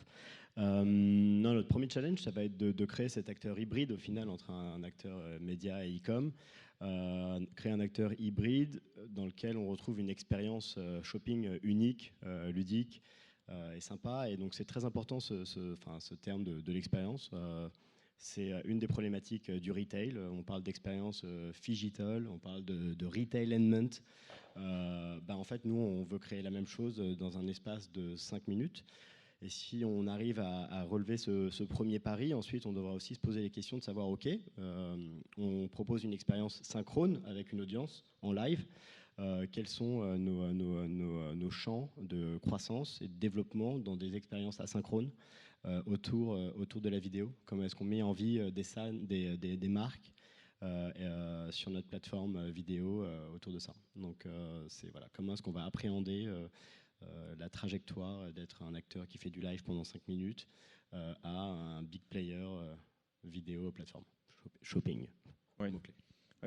non, notre premier challenge, ça va être de créer cet acteur hybride au final entre un acteur média et e-com, créer un acteur hybride dans lequel on retrouve une expérience shopping unique, ludique et sympa. Et donc c'est très important ce terme de l'expérience. C'est une des problématiques du retail. On parle d'expérience phygital, on parle de retailment. En fait, nous, on veut créer la même chose dans un espace de 5 minutes. Et si on arrive à relever ce premier pari, ensuite, on devra aussi se poser les questions de savoir, OK, on propose une expérience synchrone avec une audience en live. Quels sont nos champs de croissance et de développement dans des expériences asynchrones autour de la vidéo? Comment est-ce qu'on met en vie des marques sur notre plateforme vidéo autour de ça? Donc, c'est voilà, comment est-ce qu'on va appréhender la trajectoire d'être un acteur qui fait du live pendant 5 minutes à un big player vidéo plateforme shopping. Oui.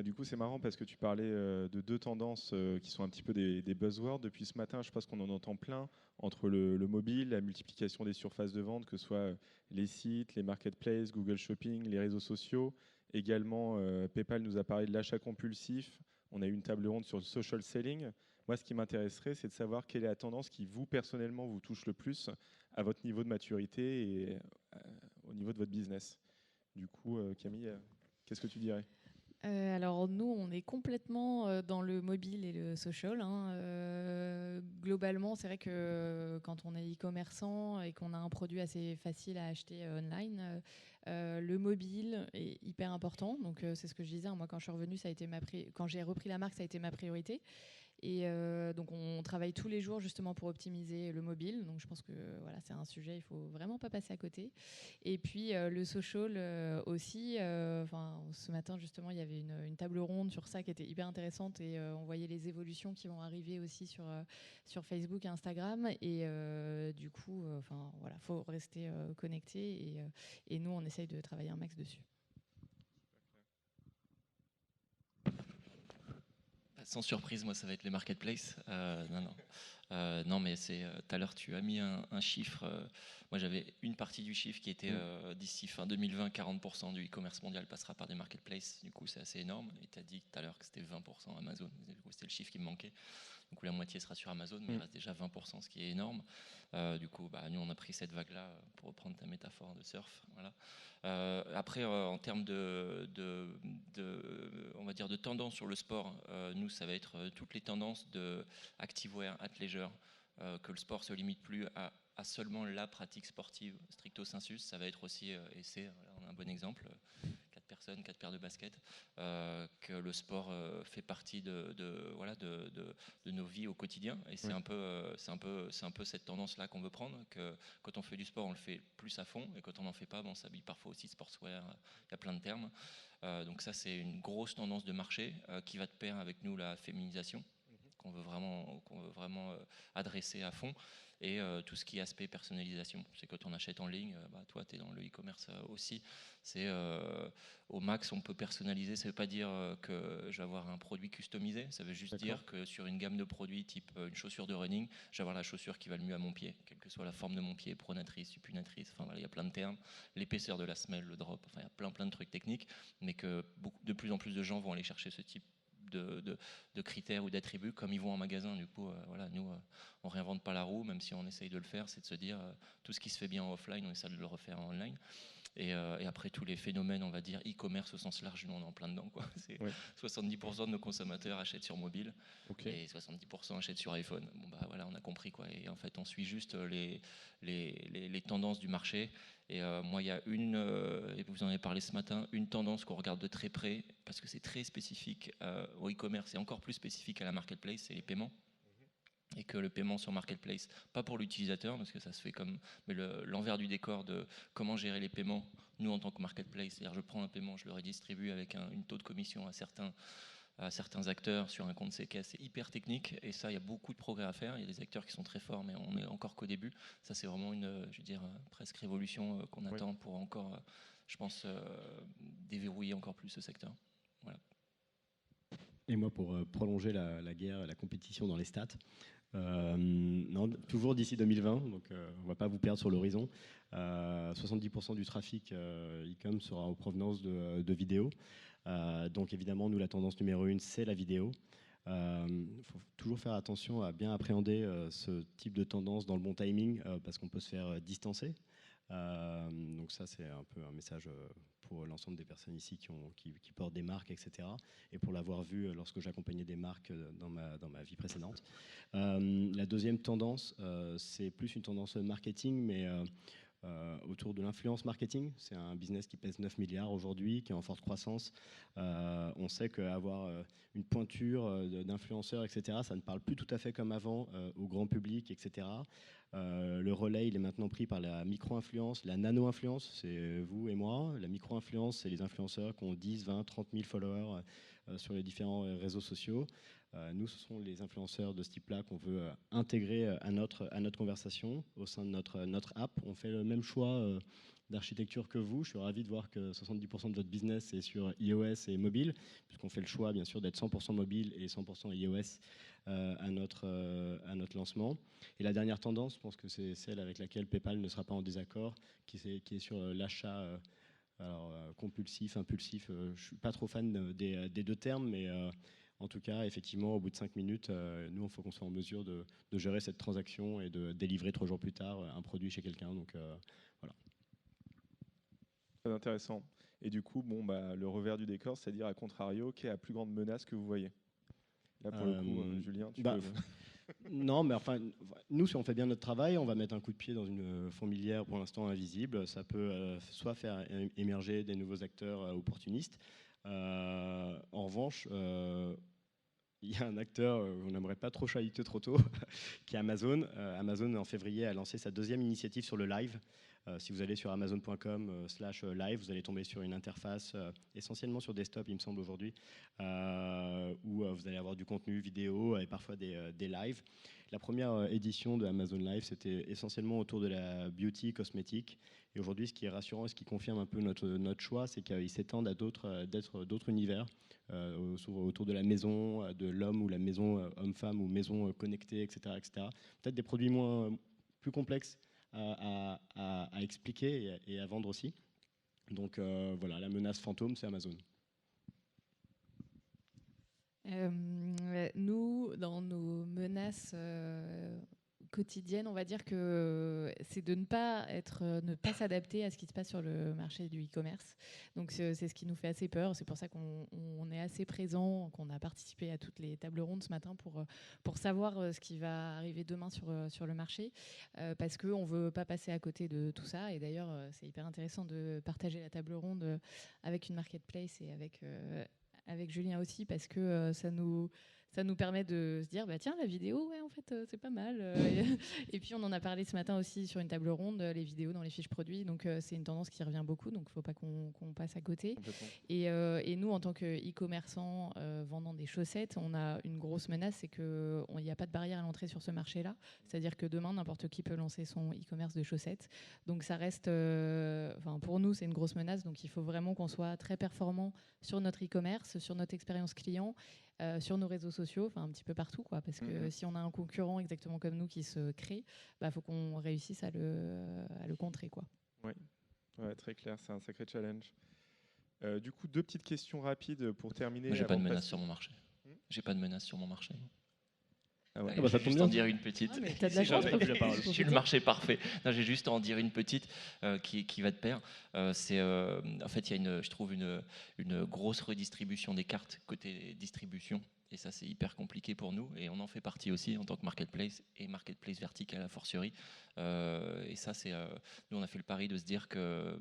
Du coup, c'est marrant parce que tu parlais de deux tendances qui sont un petit peu des buzzwords. Depuis ce matin, je pense qu'on en entend plein entre le mobile, la multiplication des surfaces de vente, que ce soit les sites, les marketplaces, Google Shopping, les réseaux sociaux. Également, PayPal nous a parlé de l'achat compulsif. On a eu une table ronde sur le social selling. Moi, ce qui m'intéresserait, c'est de savoir quelle est la tendance qui, vous, personnellement, vous touche le plus à votre niveau de maturité et au niveau de votre business. Du coup, Camille, qu'est-ce que tu dirais ? Alors nous, on est complètement dans le mobile et le social. Globalement, c'est vrai que quand on est e-commerçant et qu'on a un produit assez facile à acheter online, le mobile est hyper important. Donc c'est ce que je disais. Moi, quand je suis revenue, quand j'ai repris la marque, ça a été ma priorité. Et donc on travaille tous les jours justement pour optimiser le mobile. Donc je pense que voilà, c'est un sujet, il faut vraiment pas passer à côté. Et puis le social aussi. Ce matin justement, il y avait une table ronde sur ça qui était hyper intéressante, et on voyait les évolutions qui vont arriver aussi sur Facebook et Instagram. Et du coup, voilà, faut rester connecté, et nous on essaye de travailler un max dessus. Sans surprise, moi, ça va être les marketplaces. Non, mais c'est tout à l'heure, tu as mis un chiffre. Moi, j'avais une partie du chiffre qui était d'ici fin 2020, 40% du e-commerce mondial passera par des marketplaces. Du coup, c'est assez énorme. Et tu as dit tout à l'heure que c'était 20% Amazon. Du coup, c'était le chiffre qui me manquait. Du coup, la moitié sera sur Amazon, mais il reste déjà 20%, ce qui est énorme. Du coup, nous, on a pris cette vague-là, pour reprendre ta métaphore de surf. Voilà. Après, en termes on va dire de tendance sur le sport, nous, ça va être toutes les tendances de activewear, athleisure, que le sport se limite plus à seulement la pratique sportive stricto sensu. Ça va être aussi, et on a un bon exemple, 4 personnes, 4 paires de baskets, que le sport fait partie de nos vies au quotidien. Et c'est un peu cette tendance-là qu'on veut prendre, que quand on fait du sport, on le fait plus à fond, et quand on n'en fait pas, on s'habille parfois aussi sportswear. Il y a plein de termes. Donc ça, c'est une grosse tendance de marché qui va de pair avec nous la féminisation, qu'on veut vraiment adresser à fond. Et tout ce qui est aspect personnalisation, c'est quand on achète en ligne, toi tu es dans le e-commerce aussi, c'est au max on peut personnaliser. Ça ne veut pas dire que je vais avoir un produit customisé, ça veut juste dire que sur une gamme de produits type une chaussure de running, je vais avoir la chaussure qui va le mieux à mon pied, quelle que soit la forme de mon pied, pronatrice, supinatrice, il y a plein de termes, l'épaisseur de la semelle, le drop, il y a plein de trucs techniques, mais que de plus en plus de gens vont aller chercher ce type de critères ou d'attributs comme ils vont en magasin. Du coup, voilà, nous, on réinvente pas la roue, même si on essaye de le faire, c'est de se dire tout ce qui se fait bien en offline, on essaie de le refaire en online. Et après, tous les phénomènes, on va dire, e-commerce au sens large, nous, on est en plein dedans, quoi. 70% de nos consommateurs achètent sur mobile et 70% achètent sur iPhone. Bon, bah voilà, on a compris, quoi. Et en fait, on suit juste les tendances du marché. Et moi, il y a et vous en avez parlé ce matin, une tendance qu'on regarde de très près, parce que c'est très spécifique au e-commerce et encore plus spécifique à la marketplace, c'est les paiements. Et que le paiement sur Marketplace, pas pour l'utilisateur, parce que ça se fait comme, mais l'envers du décor de comment gérer les paiements, nous en tant que Marketplace, c'est-à-dire je prends un paiement, je le redistribue avec une taux de commission à certains acteurs sur un compte séquestre, c'est hyper technique, et ça, il y a beaucoup de progrès à faire, il y a des acteurs qui sont très forts, mais on n'est encore qu'au début, ça c'est vraiment je veux dire, presque révolution qu'on attend pour encore, je pense, déverrouiller encore plus ce secteur. Voilà. Et moi, pour prolonger la guerre, la compétition dans les stats, non, toujours d'ici 2020, donc on ne va pas vous perdre sur l'horizon. 70% du trafic e-com sera en provenance de vidéos. Donc évidemment, nous, la tendance numéro 1, c'est la vidéo. Faut toujours faire attention à bien appréhender ce type de tendance dans le bon timing, parce qu'on peut se faire distancer. Donc ça, c'est un peu un message pour l'ensemble des personnes ici qui portent des marques, etc. Et pour l'avoir vu lorsque j'accompagnais des marques dans ma vie précédente. La deuxième tendance, c'est plus une tendance marketing, mais autour de l'influence marketing. C'est un business qui pèse 9 milliards aujourd'hui, qui est en forte croissance. On sait qu'avoir une pointure d'influenceurs, etc., ça ne parle plus tout à fait comme avant au grand public, etc. Le relais, il est maintenant pris par la micro-influence, la nano-influence, c'est vous et moi. La micro-influence, c'est les influenceurs qui ont 10, 20, 30 000 followers sur les différents réseaux sociaux. Nous, ce sont les influenceurs de ce type-là qu'on veut intégrer à notre conversation au sein de notre app. On fait le même choix d'architecture que vous. Je suis ravi de voir que 70% de votre business est sur iOS et mobile, puisqu'on fait le choix, bien sûr, d'être 100% mobile et 100% iOS à notre lancement. Et la dernière tendance, je pense que c'est celle avec laquelle PayPal ne sera pas en désaccord, qui est sur l'achat compulsif, impulsif. Je ne suis pas trop fan des deux termes, mais en tout cas, effectivement, au bout de 5 minutes, nous, il faut qu'on soit en mesure de gérer cette transaction et de délivrer 3 jours plus tard un produit chez quelqu'un. Donc, voilà. Très intéressant. Et du coup, le revers du décor, c'est-à-dire, à contrario, quelle est la plus grande menace que vous voyez? Là, pour le coup, Julien, tu peux... Non, mais enfin, nous, si on fait bien notre travail, on va mettre un coup de pied dans une fourmilière pour l'instant invisible. Ça peut soit faire émerger des nouveaux acteurs opportunistes. En revanche, il y a un acteur qu'on n'aimerait pas trop chahuter trop tôt, qui est Amazon. Amazon, en février, a lancé sa deuxième initiative sur le live. Si vous allez sur amazon.com/live, vous allez tomber sur une interface essentiellement sur desktop, il me semble, aujourd'hui, où vous allez avoir du contenu vidéo et parfois des lives. La première édition de Amazon Live, c'était essentiellement autour de la beauty, cosmétique. Et aujourd'hui, ce qui est rassurant et ce qui confirme un peu notre choix, c'est qu'ils s'étendent à d'autres univers, autour de la maison, de l'homme ou la maison homme-femme ou maison connectée, etc., etc. Peut-être des produits plus complexes à expliquer et à vendre aussi. Donc voilà, la menace fantôme, c'est Amazon. Nous, dans nos menaces quotidiennes, on va dire que c'est de ne pas s'adapter à ce qui se passe sur le marché du e-commerce. Donc c'est ce qui nous fait assez peur. C'est pour ça qu'on est assez présent, qu'on a participé à toutes les tables rondes ce matin pour savoir ce qui va arriver demain sur le marché, parce qu'on ne veut pas passer à côté de tout ça. Et d'ailleurs, c'est hyper intéressant de partager la table ronde avec une marketplace et avec Julien aussi, parce que ça nous permet de se dire tiens, la vidéo, ouais, en fait c'est pas mal. Et puis on en a parlé ce matin aussi sur une table ronde, les vidéos dans les fiches produits, donc c'est une tendance qui revient beaucoup, donc il ne faut pas qu'on passe à côté. Et nous, en tant que e-commerçants vendant des chaussettes, on a une grosse menace, c'est qu'il n'y a pas de barrière à l'entrée sur ce marché-là. C'est-à-dire que demain, n'importe qui peut lancer son e-commerce de chaussettes. Donc ça reste, pour nous, c'est une grosse menace, donc il faut vraiment qu'on soit très performant sur notre e-commerce, sur notre expérience client, sur nos réseaux sociaux, un petit peu partout, quoi, parce que si on a un concurrent exactement comme nous qui se crée, faut qu'on réussisse à le contrer, quoi. Oui, ouais, très clair, c'est un sacré challenge. Du coup, 2 petites questions rapides pour terminer. Moi, j'ai pas de menace sur mon marché. J'ai pas de menace sur mon marché. Ah ouais. Allez, bah, ça je vais tombe juste bien. en dire une petite. Ah, mais t'as de la Si chance, jamais- profite. Je suis le marché parfait. Non, j'ai juste à en dire une petite qui va de pair. En fait, il y a je trouve une grosse redistribution des cartes côté distribution. Et ça, c'est hyper compliqué pour nous. Et on en fait partie aussi en tant que marketplace et marketplace vertical a fortiori. Et ça, nous, on a fait le pari de se dire que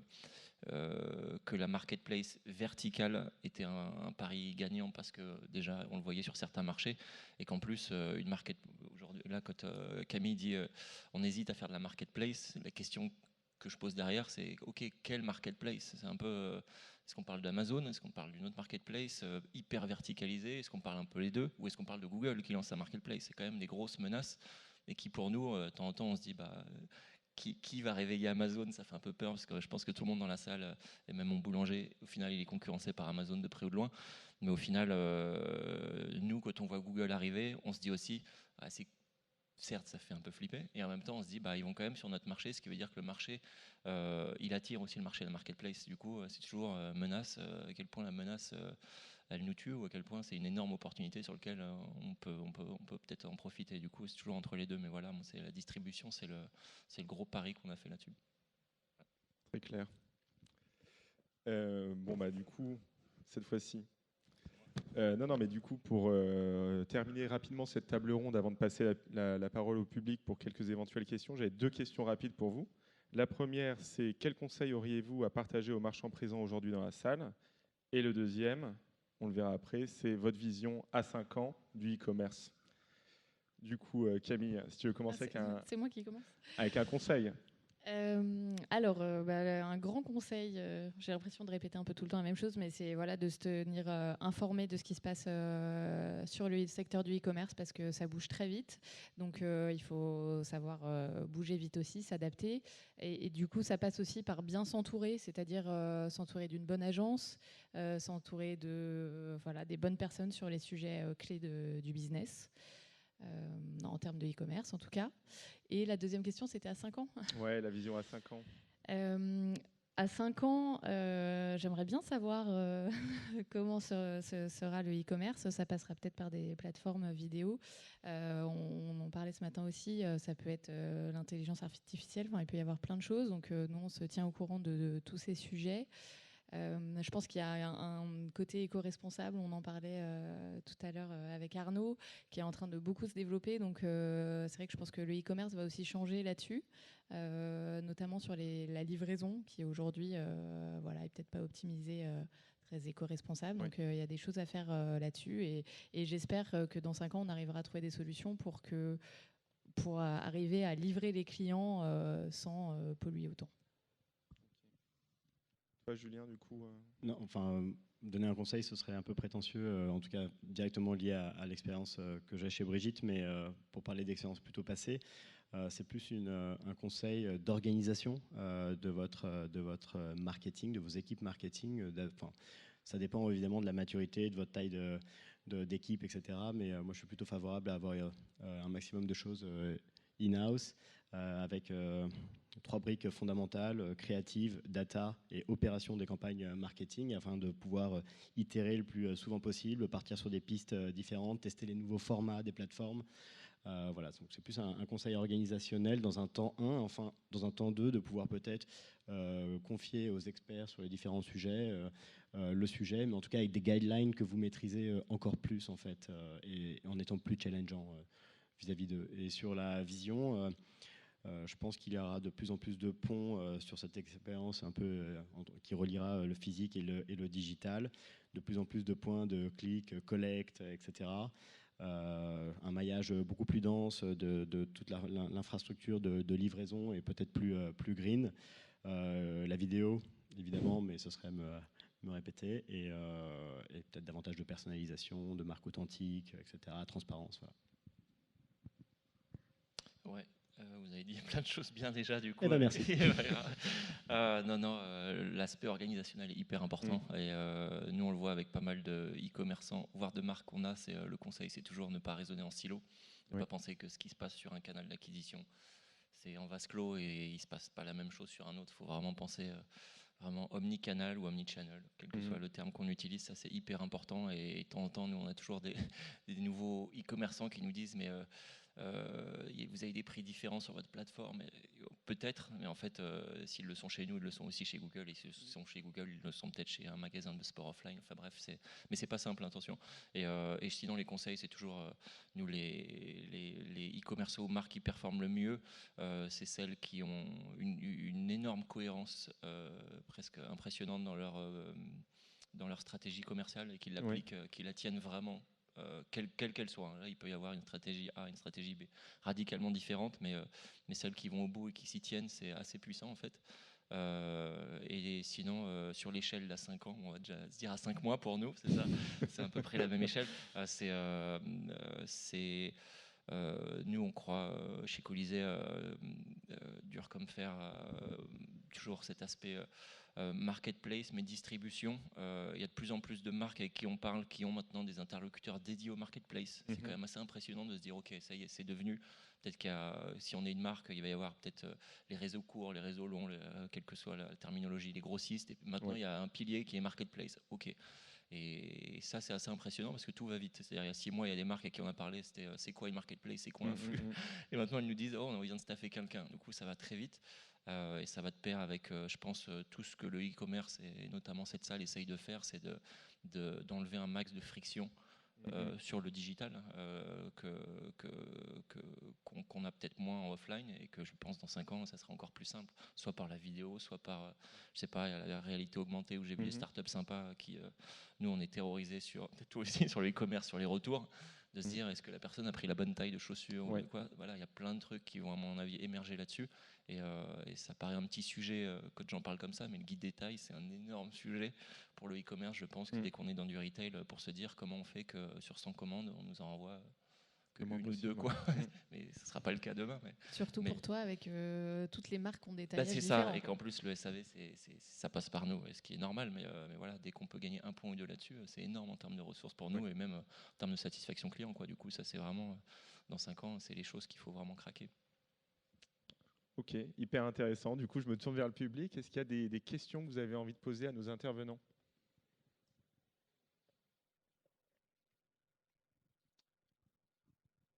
la marketplace verticale était un pari gagnant parce que déjà on le voyait sur certains marchés et qu'en plus une market aujourd'hui là quand Camille dit on hésite à faire de la marketplace, la question que je pose derrière c'est ok, quel marketplace, c'est un peu est-ce qu'on parle d'Amazon, est-ce qu'on parle d'une autre marketplace hyper verticalisée, est-ce qu'on parle un peu les deux ou est-ce qu'on parle de Google qui lance sa marketplace? C'est quand même des grosses menaces et qui pour nous de temps en temps on se dit qui va réveiller Amazon? Ça fait un peu peur parce que je pense que tout le monde dans la salle, et même mon boulanger, au final, il est concurrencé par Amazon de près ou de loin. Mais au final, nous, quand on voit Google arriver, on se dit aussi, certes, ça fait un peu flipper, et en même temps, on se dit, ils vont quand même sur notre marché, ce qui veut dire que le marché, il attire aussi le marché de la marketplace. Du coup, c'est toujours menace, à quel point la menace, elle nous tue, ou à quel point c'est une énorme opportunité sur laquelle on peut peut-être en profiter. Du coup, c'est toujours entre les deux, mais voilà, c'est la distribution, c'est le gros pari qu'on a fait là-dessus. Très clair. Du coup, cette fois-ci. Non, mais du coup, pour terminer rapidement cette table ronde, avant de passer la parole au public pour quelques éventuelles questions, j'ai 2 questions rapides pour vous. La première, c'est quels conseils auriez-vous à partager aux marchands présents aujourd'hui dans la salle? Et le deuxième, on le verra après, c'est votre vision à 5 ans du e-commerce. Du coup, Camille, si tu veux commencer C'est moi qui commence. avec un conseil. Un grand conseil, j'ai l'impression de répéter un peu tout le temps la même chose, mais c'est voilà, de se tenir informé de ce qui se passe sur le secteur du e-commerce parce que ça bouge très vite. Donc il faut savoir bouger vite aussi, s'adapter. Et du coup, ça passe aussi par bien s'entourer, c'est-à-dire s'entourer d'une bonne agence, s'entourer des bonnes personnes sur les sujets clés du business. En termes de e-commerce en tout cas. Et la deuxième question, c'était à 5 ans. Ouais, la vision à 5 ans. À 5 ans, j'aimerais bien savoir comment sera le e-commerce. Ça passera peut-être par des plateformes vidéo. On en parlait ce matin aussi, ça peut être l'intelligence artificielle, il peut y avoir plein de choses. Donc nous, on se tient au courant de tous ces sujets. Je pense qu'il y a un côté éco-responsable, on en parlait tout à l'heure avec Arnaud, qui est en train de beaucoup se développer. Donc c'est vrai que je pense que le e-commerce va aussi changer là-dessus, notamment sur la livraison, qui aujourd'hui est peut-être pas optimisée, très éco-responsable. Donc il y a des choses à faire là-dessus. Et j'espère que dans 5 ans, on arrivera à trouver des solutions pour arriver à livrer les clients sans polluer autant. Julien, du coup Non, donner un conseil, ce serait un peu prétentieux, en tout cas directement lié à l'expérience que j'ai chez Brigitte, mais pour parler d'expérience plutôt passée, c'est plus un conseil d'organisation de votre marketing, de vos équipes marketing. Ça dépend évidemment de la maturité, de votre taille d'équipe, etc. Mais moi, je suis plutôt favorable à avoir un maximum de choses in-house, avec 3 briques fondamentales, créative, data et opération des campagnes marketing, afin de pouvoir itérer le plus souvent possible, partir sur des pistes différentes, tester les nouveaux formats des plateformes. Voilà, donc c'est plus un conseil organisationnel dans un temps 1, dans un temps 2, de pouvoir peut-être confier aux experts sur les différents sujets le sujet, mais en tout cas avec des guidelines que vous maîtrisez encore plus en fait, et en étant plus challengeant vis-à-vis d'eux. Et sur la vision, je pense qu'il y aura de plus en plus de ponts sur cette expérience un peu qui reliera le physique et le digital, de plus en plus de points de clic, collecte, etc. Un maillage beaucoup plus dense de toute l'infrastructure de livraison et peut-être plus green. La vidéo, évidemment, mais ce serait me répéter, et peut-être davantage de personnalisation, de marque authentique, etc., transparence. Voilà. Ouais. Vous avez dit plein de choses bien déjà du coup. Merci. L'aspect organisationnel est hyper important. Et nous on le voit avec pas mal de e-commerçants, voire de marques qu'on a. Le conseil, c'est toujours ne pas raisonner en silo, ne pas penser que ce qui se passe sur un canal d'acquisition, c'est en vase clos et il se passe pas la même chose sur un autre. Il faut vraiment penser vraiment omnicanal ou omnichannel, quel que soit le terme qu'on utilise, ça c'est hyper important. Et de temps en temps, nous on a toujours des nouveaux e-commerçants qui nous disent mais vous avez des prix différents sur votre plateforme, peut-être, mais en fait s'ils le sont chez nous, ils le sont aussi chez Google, et s'ils sont chez Google, ils le sont peut-être chez un magasin de sport offline. Enfin bref, mais c'est pas simple, attention. Et sinon les conseils, c'est toujours nous les e-commerçants marques qui performent le mieux, c'est celles qui ont une énorme cohérence presque impressionnante dans leur stratégie commerciale, et qui l'appliquent, qui la tiennent vraiment, quelle qu'elle soit. Là, il peut y avoir une stratégie A, une stratégie B radicalement différente, mais celles qui vont au bout et qui s'y tiennent, c'est assez puissant en fait. Et sinon, sur l'échelle d'à 5 ans, on va déjà se dire à 5 mois pour nous, c'est ça, c'est à peu près la même échelle. Nous, on croit chez Colisée, dur comme fer, toujours cet aspect marketplace, mais distribution. Il y a de plus en plus de marques avec qui on parle qui ont maintenant des interlocuteurs dédiés au marketplace. C'est quand même assez impressionnant de se dire, ok, ça y est, c'est devenu. Peut-être si on est une marque, il va y avoir peut-être les réseaux courts, les réseaux longs, quelle que soit la terminologie, les grossistes. Et maintenant, il y a un pilier qui est marketplace. Ok. Et ça, c'est assez impressionnant parce que tout va vite. C'est-à-dire, il y a 6 mois, il y a des marques à qui on a parlé, c'était c'est quoi une marketplace, c'est quoi un flux. Et maintenant, elles nous disent, oh, on vient de staffer quelqu'un. Du coup, ça va très vite. Et ça va de pair avec, je pense, tout ce que le e-commerce, et notamment cette salle, essaye de faire, c'est d'enlever un max de friction sur le digital, qu'on a peut-être moins en offline, et que je pense dans 5 ans, ça sera encore plus simple, soit par la vidéo, soit par, je sais pas, la réalité augmentée, où j'ai vu des startups sympas qui, nous, on est terrorisés sur le e-commerce, sur les retours, de se dire est-ce que la personne a pris la bonne taille de chaussures ou de quoi. Voilà, il y a plein de trucs qui vont, à mon avis, émerger là-dessus. Et ça paraît un petit sujet quand j'en parle comme ça, mais le guide détail, c'est un énorme sujet pour le e-commerce, je pense, dès qu'on est dans du retail, pour se dire comment on fait que sur 100 commandes, on nous en envoie que une ou deux, quoi. Mais ce ne sera pas le cas demain. Surtout pour toi, avec toutes les marques qu'on détaille. C'est ça, et qu'en plus, le SAV, ça passe par nous, ce qui est normal, mais voilà, dès qu'on peut gagner un point ou deux là-dessus, c'est énorme en termes de ressources pour nous, et même en termes de satisfaction client, quoi. Du coup, ça, c'est vraiment, dans 5 ans, c'est les choses qu'il faut vraiment craquer. Ok, hyper intéressant. Du coup, je me tourne vers le public. Est-ce qu'il y a des questions que vous avez envie de poser à nos intervenants ?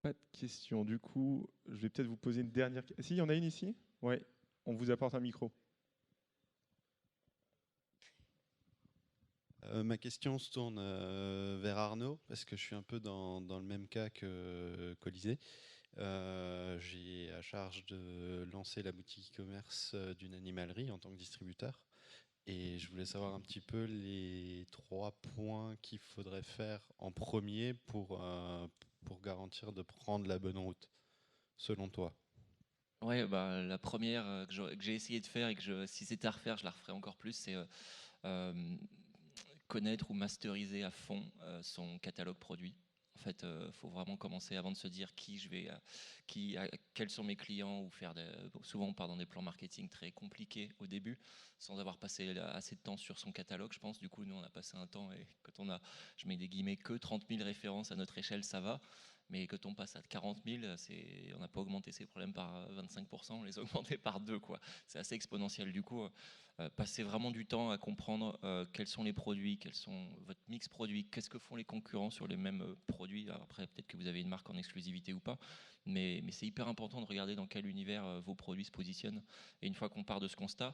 Pas de questions. Du coup, je vais peut-être vous poser une dernière question. Si, il y en a une ici ? Ouais, on vous apporte un micro. Ma question se tourne vers Arnaud, parce que je suis un peu dans le même cas que Colisée. J'ai à charge de lancer la boutique e-commerce d'une animalerie en tant que distributeur. Et je voulais savoir un petit peu les 3 points qu'il faudrait faire en premier pour garantir de prendre la bonne route, selon toi. Ouais, la première que j'ai essayé de faire, et que si c'était à refaire, je la referais encore plus, c'est connaître ou masteriser à fond son catalogue produit. En fait, il faut vraiment commencer avant de se dire quels sont mes clients, ou souvent on part dans des plans marketing très compliqués au début, sans avoir passé assez de temps sur son catalogue, je pense. Du coup, nous, on a passé un temps, et quand je mets des guillemets, que 30 000 références à notre échelle, ça va. Mais quand on passe à 40 000, on n'a pas augmenté ces problèmes par 25%, on les a augmentés par 2, quoi. C'est assez exponentiel. Du coup, passez vraiment du temps à comprendre quels sont les produits, quels sont votre mix produit, qu'est-ce que font les concurrents sur les mêmes produits. Alors après, peut-être que vous avez une marque en exclusivité ou pas, mais c'est hyper important de regarder dans quel univers vos produits se positionnent. Et une fois qu'on part de ce constat,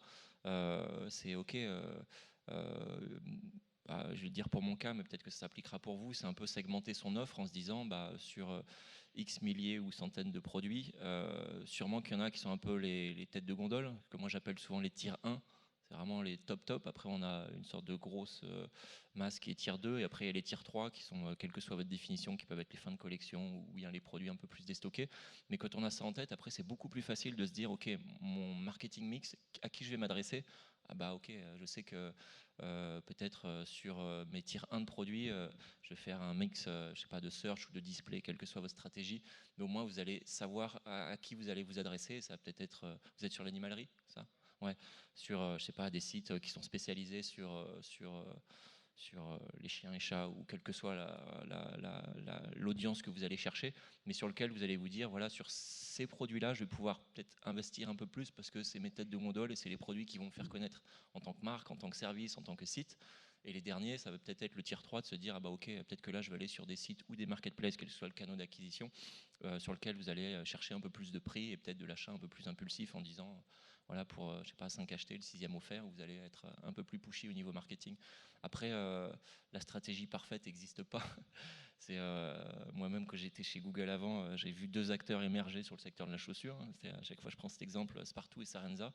c'est OK. Je vais le dire pour mon cas, mais peut-être que ça s'appliquera pour vous, c'est un peu segmenter son offre en se disant sur X milliers ou centaines de produits, sûrement qu'il y en a qui sont un peu les têtes de gondole, que moi j'appelle souvent les tiers 1. C'est vraiment les top. Après, on a une sorte de grosse masse qui est tier 2. Et après, il y a les tier 3 qui sont, quelle que soit votre définition, qui peuvent être les fins de collection ou bien les produits un peu plus déstockés. Mais quand on a ça en tête, après, c'est beaucoup plus facile de se dire, OK, mon marketing mix, à qui je vais m'adresser ? OK, je sais que peut-être sur mes tier 1 de produits, je vais faire un mix, je sais pas, de search ou de display, quelle que soit votre stratégie. Mais au moins, vous allez savoir à qui vous allez vous adresser. Ça va peut-être être... vous êtes sur l'animalerie, ça ? Ouais, sur je sais pas, des sites qui sont spécialisés sur les chiens et chats ou quelle que soit l'audience que vous allez chercher, mais sur lequel vous allez vous dire, voilà, sur ces produits-là, je vais pouvoir peut-être investir un peu plus parce que c'est mes têtes de gondole et c'est les produits qui vont me faire connaître en tant que marque, en tant que service, en tant que site. Et les derniers, ça va peut-être être le tier 3 de se dire, ah bah ok, peut-être que là, je vais aller sur des sites ou des marketplaces, quel que soit le canal d'acquisition, sur lequel vous allez chercher un peu plus de prix et peut-être de l'achat un peu plus impulsif en disant, voilà, pour, je sais pas, 5 achetés, le 6e offert, vous allez être un peu plus pushy au niveau marketing. Après, la stratégie parfaite n'existe pas. C'est moi-même, quand j'étais chez Google avant, j'ai vu 2 acteurs émerger sur le secteur de la chaussure. À chaque fois, je prends cet exemple, Spartoo et Sarenza.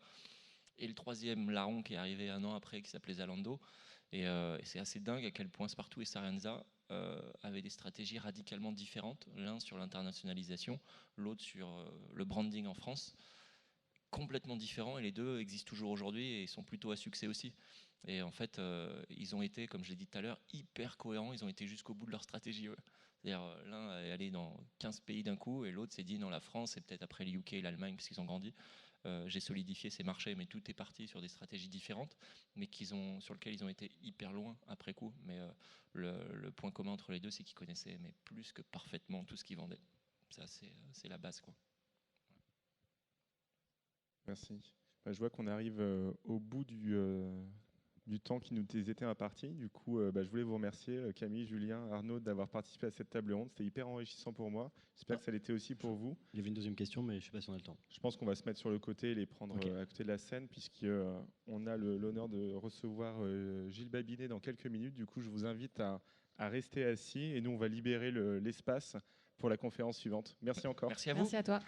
Et le 3e larron qui est arrivé 1 an après, qui s'appelait Zalando. Et c'est assez dingue à quel point Spartoo et Sarenza avaient des stratégies radicalement différentes. L'un sur l'internationalisation, l'autre sur le branding en France. Complètement différents, et les deux existent toujours aujourd'hui et sont plutôt à succès aussi. Et en fait, ils ont été, comme je l'ai dit tout à l'heure, hyper cohérents. Ils ont été jusqu'au bout de leur stratégie. C'est-à-dire, l'un est allé dans 15 pays d'un coup, et l'autre s'est dit, dans la France, et peut-être après le UK et l'Allemagne, parce qu'ils ont grandi, j'ai solidifié ces marchés, mais tout est parti sur des stratégies différentes, mais sur lesquelles ils ont été hyper loin après coup. Mais le point commun entre les deux, c'est qu'ils connaissaient mais plus que parfaitement tout ce qu'ils vendaient. Ça, c'est la base, quoi. Merci. Je vois qu'on arrive au bout du temps qui nous était imparti. Du coup, je voulais vous remercier, Camille, Julien, Arnaud, d'avoir participé à cette table ronde. C'était hyper enrichissant pour moi. J'espère que ça l'était aussi pour vous. Il y avait une deuxième question, mais je ne sais pas si on a le temps. Je pense qu'on va se mettre sur le côté et les prendre à côté de la scène, puisqu'on a l'honneur de recevoir Gilles Babinet dans quelques minutes. Du coup, je vous invite à rester assis, et nous, on va libérer l'espace pour la conférence suivante. Merci encore. Merci à vous. Merci à toi.